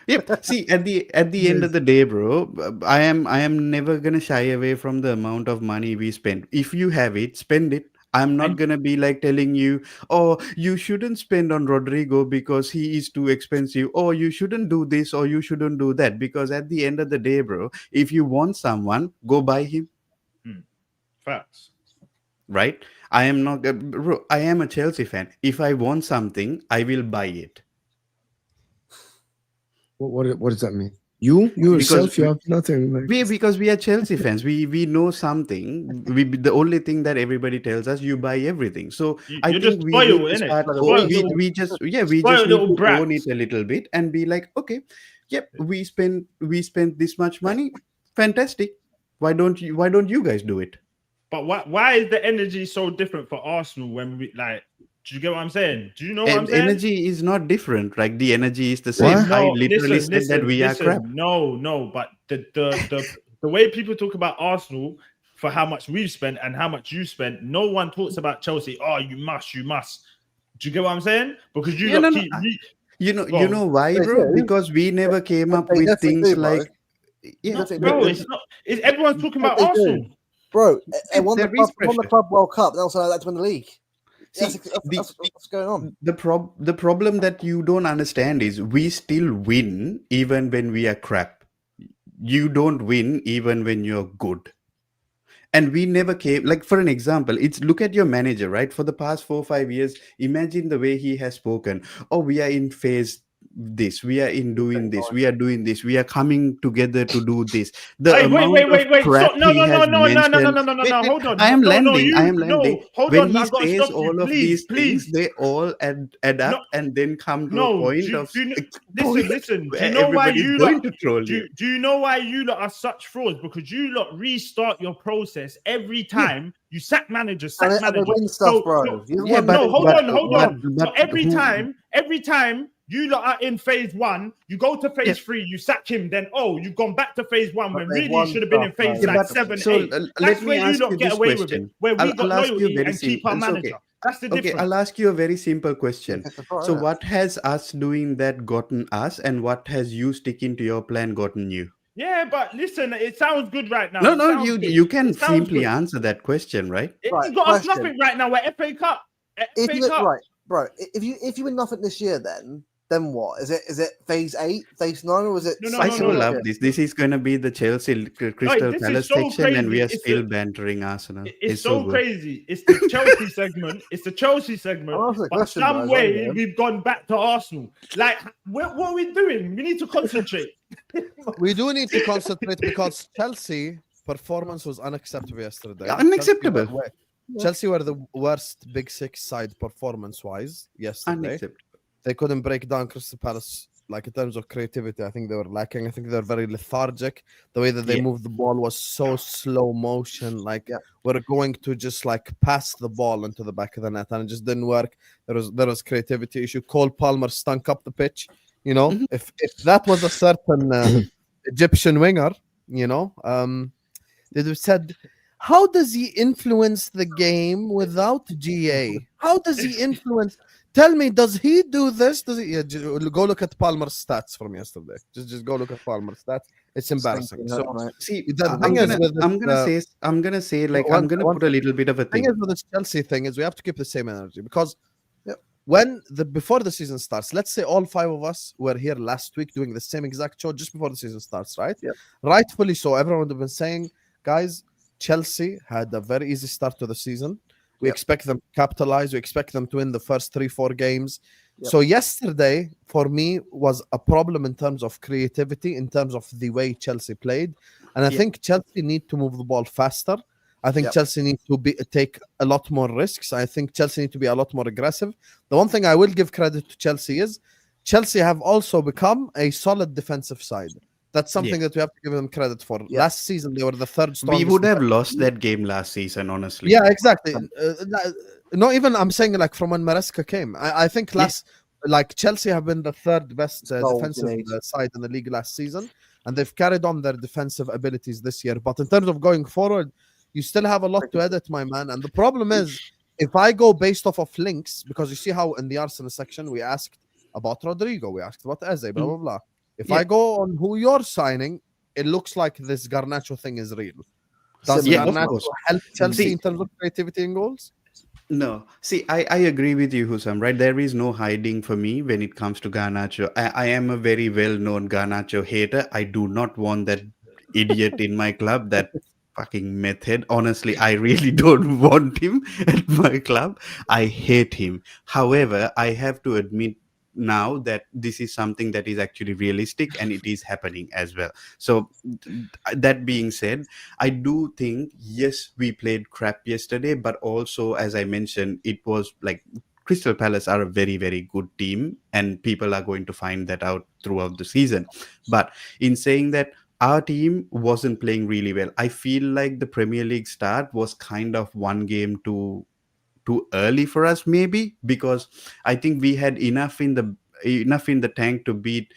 Yep. See, at the end of the day, bro, I am never gonna shy away from the amount of money we spend. If you have it, spend it. I'm not And gonna be like telling you, oh, you shouldn't spend on Rodrigo because he is too expensive, or you shouldn't do this, or you shouldn't do that. Because at the end of the day, bro, if you want someone, go buy him, facts. right? I am not, bro. I am a Chelsea fan. If I want something, I will buy it. What does that mean? You Because yourself, you have nothing. Like, because we are Chelsea fans, we know something. The only thing that everybody tells us, you buy everything. So I You're just think we need spoiled, to innit? start. Spoiled We little, we just we just spoiled need little to own it brats. a little bit and be like, okay, yep, we spent this much money, fantastic. Why don't you guys do it? But why is the energy so different for Arsenal when we like? Do you get what I'm saying? Do you know what I'm saying? Energy is not different. Like the energy is the What? same. I No, literally said that we are crap. No. But the way people talk about Arsenal for how much we've spent and how much you spent, no one talks about Chelsea. Oh, you must. Do you get what I'm saying? Because you Yeah, lot no, no. keep. You Go on. know why, They bro? do. Because we never came up They with definitely things do, bro. like, yeah, Definitely bro, do. It's not. It's everyone's talking about They do. Arsenal. Bro, they there is won the pressure. Club World Cup. They also like to win the league. See, That's what's going on. the problem that you don't understand is we still win even when we are crap. You don't win even when you're good. And we never came, like, for an example, it's look at your manager, right? For the past 4 5 years, imagine the way he has spoken. Oh, we are in phase this, we are in doing this, we are doing this, we are coming together to do this. The Hey, wait, amount wait, of wait, wait. So crap he has mentioned. no. Wait, Hold on. I am No, landing, I you am landing. no. Hold When on. he I gotta says stop you, all of please, these things, please. they all add No, up and then come to a no. point of Listen. Do you where know why everybody's you going lot? to troll you. Do you know why you lot are such frauds? Because you lot restart your process every time you sack managers. And they win stuff, bro. Yeah, No, hold on. So but every who? time you lot are in phase one, you go to phase three, you sack him, then you've gone back to phase one when really you should have been in phase Yeah, like but 7, so 8. let That's me where you ask lot you get this away with it, question. where we got I'll ask you a loyalty very and keep our simple. manager. Okay, That's the okay. difference. I'll ask you a very simple question. So, Yeah. what has us doing that gotten us, and what has you sticking to your plan gotten you? Yeah, but listen, it sounds good right now. No, It no. sounds You good. you can It sounds simply good. answer that question, right? It Right, ain't got us question. nothing right now. We're FA Cup. If FA you Cup. right, bro, if you win nothing this year, then what? Is it phase 8, phase 9, or is it? No, I no, so no, no. love this. This is going to be the Chelsea Crystal This is Palace so section, and we crazy. are still bantering Arsenal. It's so so good. crazy. It's the Chelsea segment. It's the Chelsea segment. I'll ask the But question, some bro, way yeah. we've gone back to Arsenal. Like, what are we doing? We need to concentrate. We do need to concentrate because Chelsea performance was unacceptable yesterday. Unacceptable. Chelsea were the worst Big Six side performance-wise yesterday. Unacceptable. They couldn't break down Crystal Palace. Like in terms of creativity, I think they were lacking. I think they were very lethargic. The way that they moved the ball was so slow motion. Like we're going to just like pass the ball into the back of the net, and it just didn't work. There was creativity issue. Cole Palmer stunk up the pitch. You know, if that was a certain Egyptian winger, you know, they'd have said, how does he influence the game without GA? How does he influence? Tell me, does he do this? Does he? Yeah, go look at Palmer's stats from yesterday. Just go look at Palmer's stats. It's embarrassing. So see, the thing is, I'm gonna say, like, I'm gonna put a little bit of a thing. The thing is with this Chelsea thing is we have to keep the same energy because when before the season starts, let's say all 5 of us were here last week doing the same exact show just before the season starts, right? Yeah. Rightfully so. Everyone would have been saying, guys, Chelsea had a very easy start to the season. We expect them to capitalize. We expect them to win the first 3-4 games. So yesterday, for me, was a problem in terms of creativity, in terms of the way Chelsea played. And I think Chelsea need to move the ball faster. I think Chelsea need to take a lot more risks. I think Chelsea need to be a lot more aggressive. The one thing I will give credit to Chelsea is Chelsea have also become a solid defensive side. That's something that we have to give them credit for. Last season, they were the third strongest. We would have lost that game last season, honestly. Yeah, exactly. No, even I'm saying like from when Maresca came. I think like Chelsea have been the third best defensive side in the league last season, and they've carried on their defensive abilities this year. But in terms of going forward, you still have a lot to edit, my man. And the problem is, if I go based off of links, because you see how in the Arsenal section we asked about Rodrigo, we asked about Eze, blah, blah, blah. If Yeah. I go on who you're signing, it looks like this Garnacho thing is real. Does Yeah, of Garnacho course. help Chelsea See, in terms of creativity and goals? no. See, I agree with you, Husam, right? There is no hiding for me when it comes to Garnacho. I am a very well-known Garnacho hater. I do not want that idiot in my club, that fucking method. Honestly, I really don't want him at my club. I hate him. However, I have to admit now that this is something that is actually realistic and it is happening as well. So that being said, I do think, yes, we played crap yesterday, but also, as I mentioned, it was like Crystal Palace are a very, very good team, and people are going to find that out throughout the season. But in saying that, our team wasn't playing really well. I feel like the Premier League start was kind of one game too early for us, maybe, because I think we had enough in the tank to beat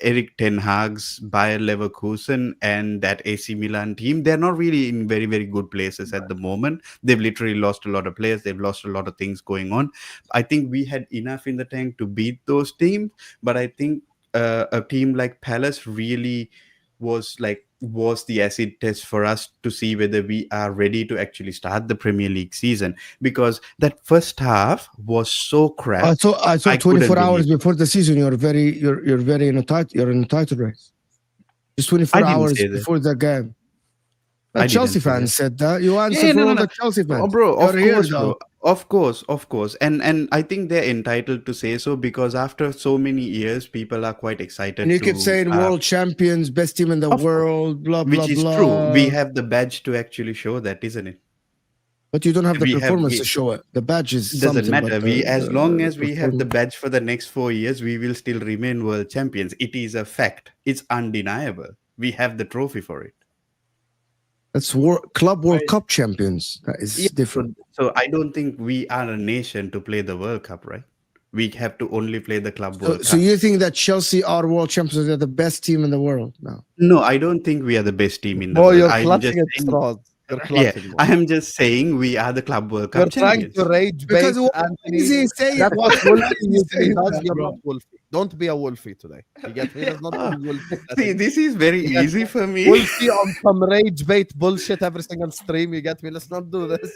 Eric Ten Hag's Bayer Leverkusen and that AC Milan team. They're not really in very, very good places at the moment. They've literally lost a lot of players. They've lost a lot of things going on. I think we had enough in the tank to beat those teams, but I think a team like Palace really was the acid test for us to see whether we are ready to actually start the Premier League season, because that first half was so crap. I I thought couldn't 24 hours believe it. before the season you're very in a tight you're in a title race. Just I 24 didn't hours say that. before the game. The I didn't Chelsea say that. fans said that. You answer Yeah, for no, no, all no. the Chelsea Oh, fans. bro, You're of here course, though. bro. Of course, of course. And I think they're entitled to say so, because after so many years, people are quite And you excited keep to, saying world champions, best team in the of course, world, blah blah which is true. We blah. have the badge to actually show that, isn't it? But you don't have the We have, performance to show it. The badge is doesn't something, but matter. We, as long the as we have the performance. badge for the next 4 years, we will still remain world champions. It is a fact. It's undeniable. We have the trophy for it. That's Club World Wait, Cup champions. That is Yeah, different. so I don't think we are a nation to play the World Cup, right? We have to only play the Club World So Cup. you think that Chelsea are world champions? They're the best team in the world now. No, I don't think we are the best team in the Bro, world. you're I'm just clutching at saying, straws. You're yeah, clutching, bro. I am just saying we are the Club World You're Cup trying to champions. rage Because bait why Anthony. is he saying? That's Why what Wolfie is he usually saying does. that, You're bro? not Wolfie. Don't be a Wolfie today. You get me? Let's not Ah, do Wolfie see, settings. this is very You get easy me? for me. Wolfie on some rage bait bullshit every single stream. You get me? Let's not do this.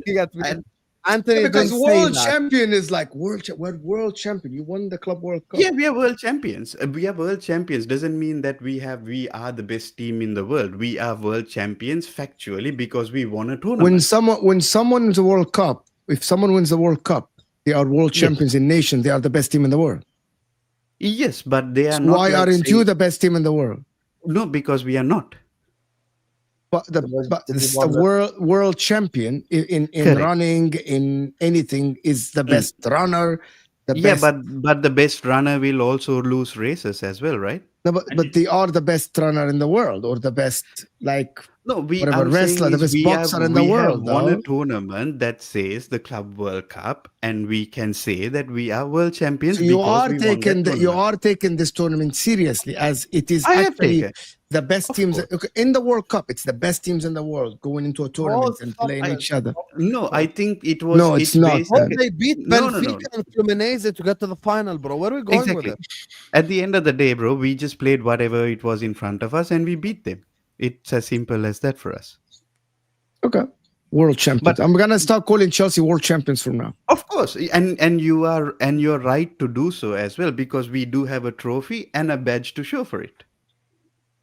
You get me? And Anthony Because didn't say world that. champion is like we're world champion. You won the Club World Cup. yeah, we are world champions. We are world champions. Doesn't mean that we are the best team in the world. We are world champions factually because we won a When tournament. someone wins the World Cup, if someone wins the World Cup, they are world Yes, champions in nation. They are the best team in the world. yes, but they are So not why like aren't you saying the best team in the world? no, because we are not. But Did we it's the won the world champion in Correct. running, in anything, is the Mm. best runner, the Yeah, best. but the best runner will also lose races as well, right? No, and but they are the best runner in the world, or the best, like, No, whatever, I'm saying wrestler, the is best boxer in the we have world, won a though. tournament that says the Club World Cup, and we can say that we are world champions So you because are we won that taking you tournament. are taking this tournament seriously, as it is I have actually taken, the best of teams course. okay, in the World Cup. It's the best teams in the world going into a Bro, tournament and stop playing I this. each other. Stop this, no, bro. I think No, it's it's not. Bro, basically they beat no, no, Benfica no. and Fluminense to get to the final, bro. Where are we going with Exactly. it? At the end of the day, bro, we just played whatever it was in front of us and we beat them. It's as simple as that for us. Okay, world champions. But I'm gonna start calling Chelsea world champions from now. of course, and you're right to do so as well, because we do have a trophy and a badge to show for it.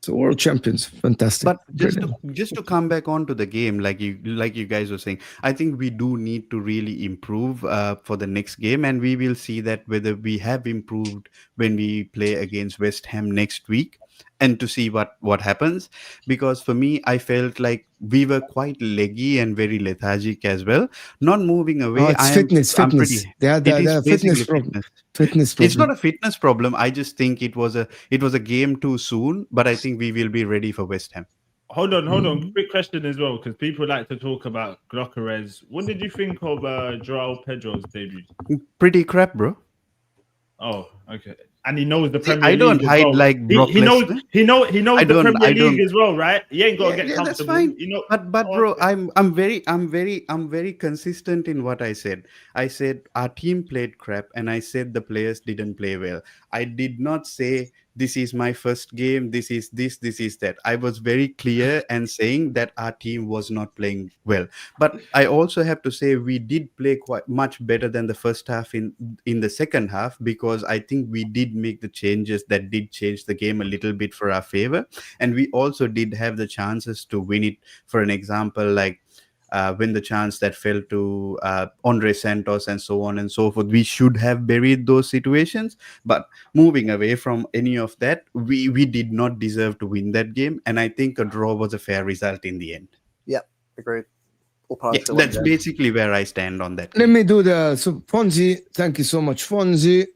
So world champions, fantastic, But brilliant. just to come back onto the game, like you guys were saying, I think we do need to really improve for the next game, and we will see that whether we have improved when we play against West Ham next week, and to see what happens. Because for me, I felt like we were quite leggy and very lethargic as well, not moving Oh, away. it's I'm pretty. They had It is the fitness basically problem. fitness. Fitness It's not problem. a fitness problem. I just think it was a game too soon, but I think we will be ready for West Ham. hold on. Mhm. Quick question as well, because people like to talk about Glockerez. What did you think of Joao Pedro's debut? Pretty crap, bro. Oh, okay. And he knows the See, Premier I don't League as hide well. like Brock He knows Lesnar. he knows I the don't. Premier I League don't. as well, right? He ain't got to Yeah, get yeah, that's comfortable. fine. You know. But Oh, bro, okay. I'm very consistent in what I said. I said our team played crap, and I said the players didn't play well. I did not say this is my first game, this is this is that. I was very clear and saying that our team was not playing well. But I also have to say we did play quite much better than the first half in the second half, because I think we did make the changes that did change the game a little bit for our favor, and we also did have the chances to win it. For an example, like when the chance that fell to Andre Santos and so on and so forth. We should have buried those situations. But moving away from any of that, we did not deserve to win that game. And I think a draw was a fair result in the end. Yeah, agreed. Yeah, that's basically where I stand on that. Let me do so Fonzie, thank you so much. Fonzie,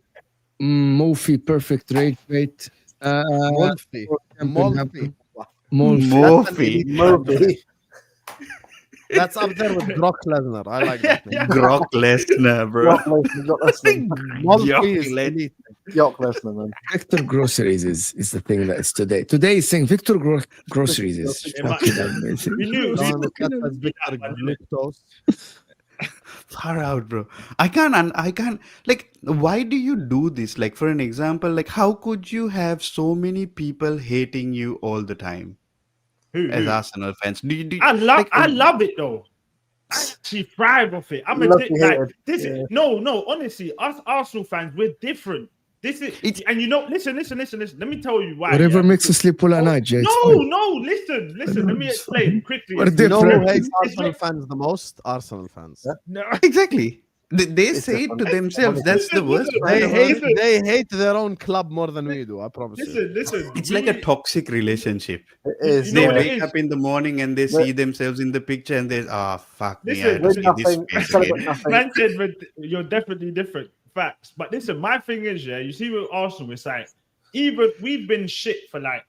Mofi, perfect rate. Mofi. That's up there with Brock Lesnar. I like that name. Grock Lesnar, bro. Yock Lesnar, man. Victor Groceries is the thing that is today. Today is saying Victor Groceries is. Far out, bro. I can't like, why do you do this? Like, for an example, like, how could you have so many people hating you all the time? As Arsenal fans, I love it though. I actually thrive off it. I'm a no. Honestly, us Arsenal fans, we're different. This is, and you know, listen. Let me tell you why. Whatever makes us sleep all night, Jay. No. Listen. Let me explain quickly. You know who hates Arsenal fans the most? Arsenal fans. No, exactly. They say it to themselves. That's the worst. They hate their own club more than we do. I promise you. Listen. It's like a toxic relationship. It is. They wake up in the morning and they see themselves in the picture and they, fuck me. I don't see this face again. Man said, but you're definitely different. Facts. But listen, my thing is, you see with Arsenal, it's like, even we've been shit for like,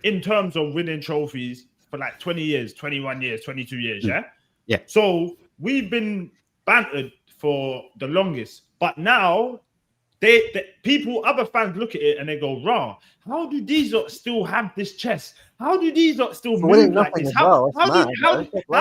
in terms of winning trophies for like 20 years, 21 years, 22 years, Yeah. So we've been bantered for the longest, but now they people, other fans look at it and they go, "Raw, how do these lot still have this chest? How do these lot still move like this? How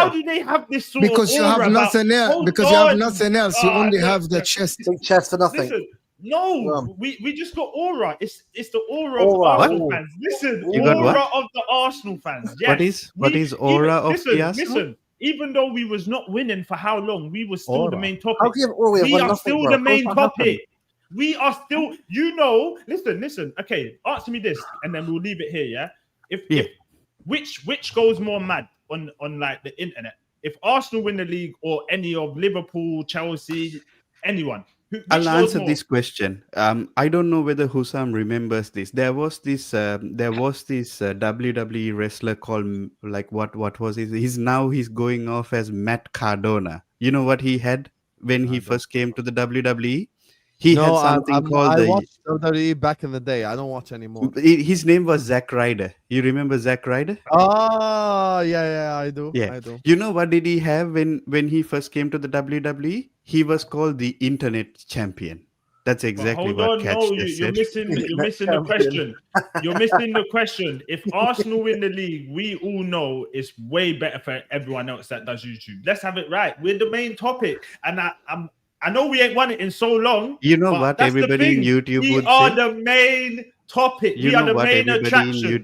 do they have this sort because of you have nothing else? Because you have nothing else. You only have the chest. Big chest for nothing. Listen, no, we just got aura. It's the aura of the Arsenal fans. Listen, you got aura what? of the Arsenal fans. Yes. What is aura of the Arsenal? Listen. Even though we was not winning for how long, we were still the main topic. We are still the main topic. We are still, listen. Okay, answer me this, and then we'll leave it here. Yeah. Which goes more mad on like the internet? If Arsenal win the league or any of Liverpool, Chelsea, anyone? I'll answer this question. I don't know whether Husam remembers this. There was this WWE wrestler called, like, what was his? He's going off as Matt Cardona. You know what he had when he first came to the WWE? He had something called I watched WWE back in the day. I don't watch anymore. His name was Zack Ryder. You remember Zack Ryder? Oh, yeah, I do. Yeah. I do. You know what did he have when he first came to the WWE? He was called the Internet Champion. That's exactly what Catch just said. You're missing the question. You're missing the question. If Arsenal win the league, we all know it's way better for everyone else that does YouTube. Let's have it right. We're the main topic, and I know we ain't won it in so long. You know what everybody in YouTube would say? We are the main topic. We are the main attraction.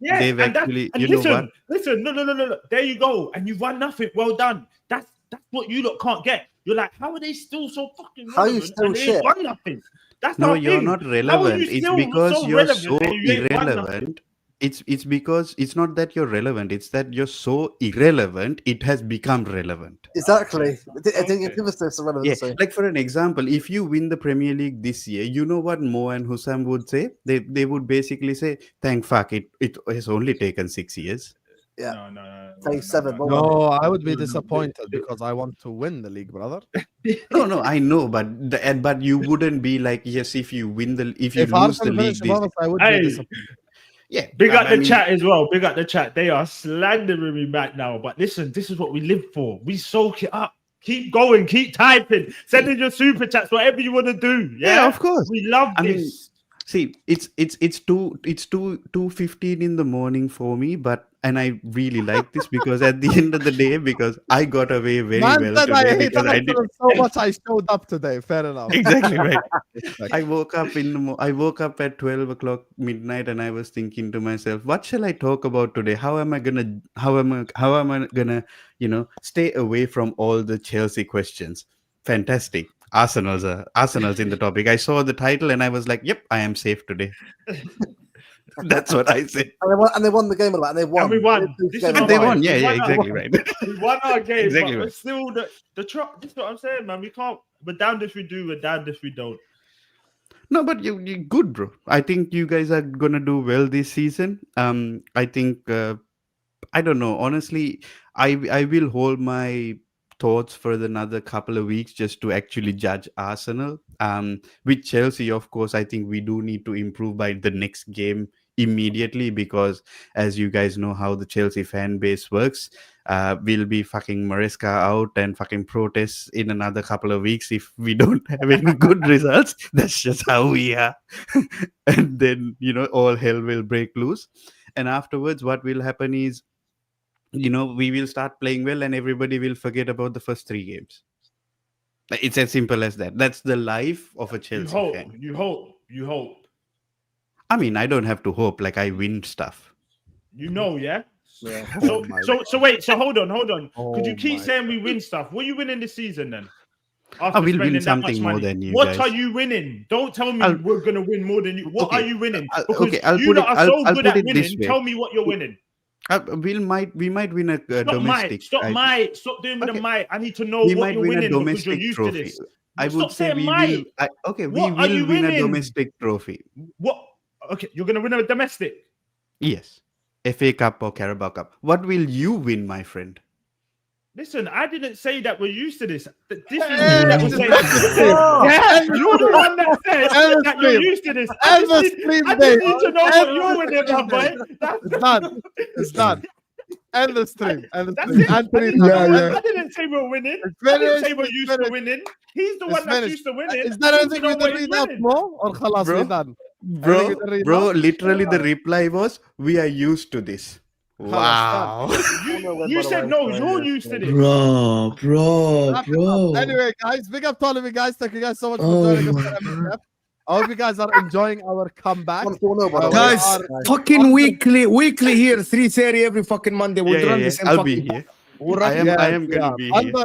They've actually, you know what? Listen, no. There you go. And you've won nothing. Well done. That's what you lot can't get. You're like, how are they still so fucking relevant? How are you still and shit? They won nothing. That's no, not you're thing. not relevant. It's because you're so irrelevant. It's because it's not that you're relevant. It's that you're so irrelevant. It has become relevant. Exactly. I think it gives us relevancy. Yeah. Like, for an example, if you win the Premier League this year, you know what Mo and Husam would say? They would basically say, "Thank fuck it. It has only taken 6 years." Yeah. No. Say 7. No, I would be disappointed because I want to win the league, brother. No, I know, but you wouldn't be like, yes, if you lose the league, I would be disappointed. Yeah, big up the chat as well. Big up the chat. They are slandering me back now. But listen, this is what we live for. We soak it up. Keep going. Keep typing. Send in your super chats. Whatever you want to do. Yeah, of course. We love this. See, it's 2:15 in the morning for me, and I really like this because at the end of the day, because I got away very Man well said I today hate because I did Arsenal so much I showed up today. Fair enough. exactly right. Respect. I woke up I woke up at 12 o'clock midnight, and I was thinking to myself, what shall I talk about today? How am I gonna stay away from all the Chelsea questions? Fantastic. Arsenal's in the topic. I saw the title and I was like, yep, I am safe today. That's what I said. And they won the game, and they won. And we won. This is And they why. won. Yeah, We yeah, won our- exactly right. We won our game, Exactly but we're right. still the truck. This is what I'm saying, man. We can't. We're down if we do. We're down if we don't. No, but you good, bro. I think you guys are gonna do well this season. I think I don't know. Honestly, I will hold my thoughts for another couple of weeks just to actually judge Arsenal. With Chelsea, of course, I think we do need to improve by the next game immediately because, as you guys know, how the Chelsea fan base works. We'll be fucking Maresca out and fucking protests in another couple of weeks if we don't have any good results. That's just how we are. And then, all hell will break loose. And afterwards, what will happen is, we will start playing well and everybody will forget about the first three games. Like, it's as simple as that. That's the life of a You Chelsea hope. fan. You hope. You hope. I mean, I don't have to hope, like I win stuff. You know, yeah. Yeah. So wait. So hold on. Could you Oh keep my saying we win stuff? What are you winning this season then? I After will spending win that something much more money, than you what guys. are you winning? Don't tell me I'll- we're gonna win more than you. What Okay, are you winning? I'll- Because okay, I'll you put lot it- are I'll- so I'll good put at it this winning. way. Tell me what you're winning. We might win a Stop domestic. Stop doing with the Okay. mic. I need to know We what might you're win a winning because you're domestic used trophy. to this. I Stop would say saying we might. will. We What are you will win a winning? domestic trophy. What? Okay, you're gonna win a domestic. Yes, FA Cup or Carabao Cup. What will you win, my friend? Listen, I didn't say that we're used to this. This is Hey, you that was saying. end the stream. Yeah, End the you're the stream. one that said End the that you're stream. used to this. End the stream, I just Dave. need to know End what the you're winning, stream, my boy. Dave. That's It's done. It's done. End the stream. End the That's stream. it. I Anthony, didn't, Yeah, yeah. I didn't say we're winning. it's I didn't finished. say we're It's used to finished. winning. He's the It's one that's finished. used to winning. Is there I need anything to we know what did he's read out winning. more? Or khalas, Bro. we done? Anything we did read Bro, out? literally the reply was, we are used to this. Khalas, Wow. You said no, you're used to this. Bro. Wrap it up. Anyway, guys, big up to all of you guys. Thank you guys so much for Oh joining us my for God. MSF. I hope you guys are enjoying our comeback. I'm 4-0, by the way. Guys, Nice. fucking weekly here, 3:30 every fucking Monday. We'll run the same I'll fucking. be here. We'll I run. am gonna be here.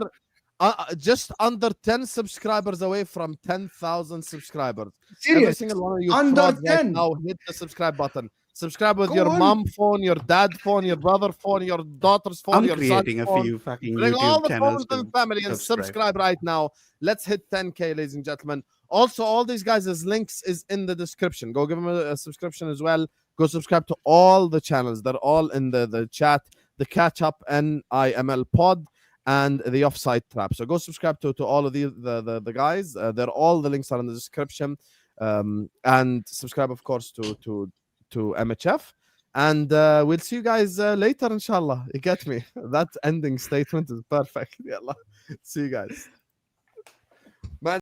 Just under 10 subscribers away from 10,000 subscribers. Every Serious. single one of you Under frauds right 10. now, hit the subscribe button. Subscribe with Go your on. mom phone, your dad phone, your brother phone, your daughter's phone, I'm your creating son's a phone. few fucking Bring all YouTube the channels phones in to the family and subscribe right now. Let's hit 10K, ladies and gentlemen. Also, all these guys' links is in the description. Go give them a subscription as well. Go subscribe to all the channels. They're all in the chat. The Catch Up NIML Pod and the Offside Trap. So go subscribe to all of the guys. They're all the links are in the description. And subscribe, of course, to MHF. And we'll see you guys later, inshallah. You get me? That ending statement is perfect. Yalla. See you guys.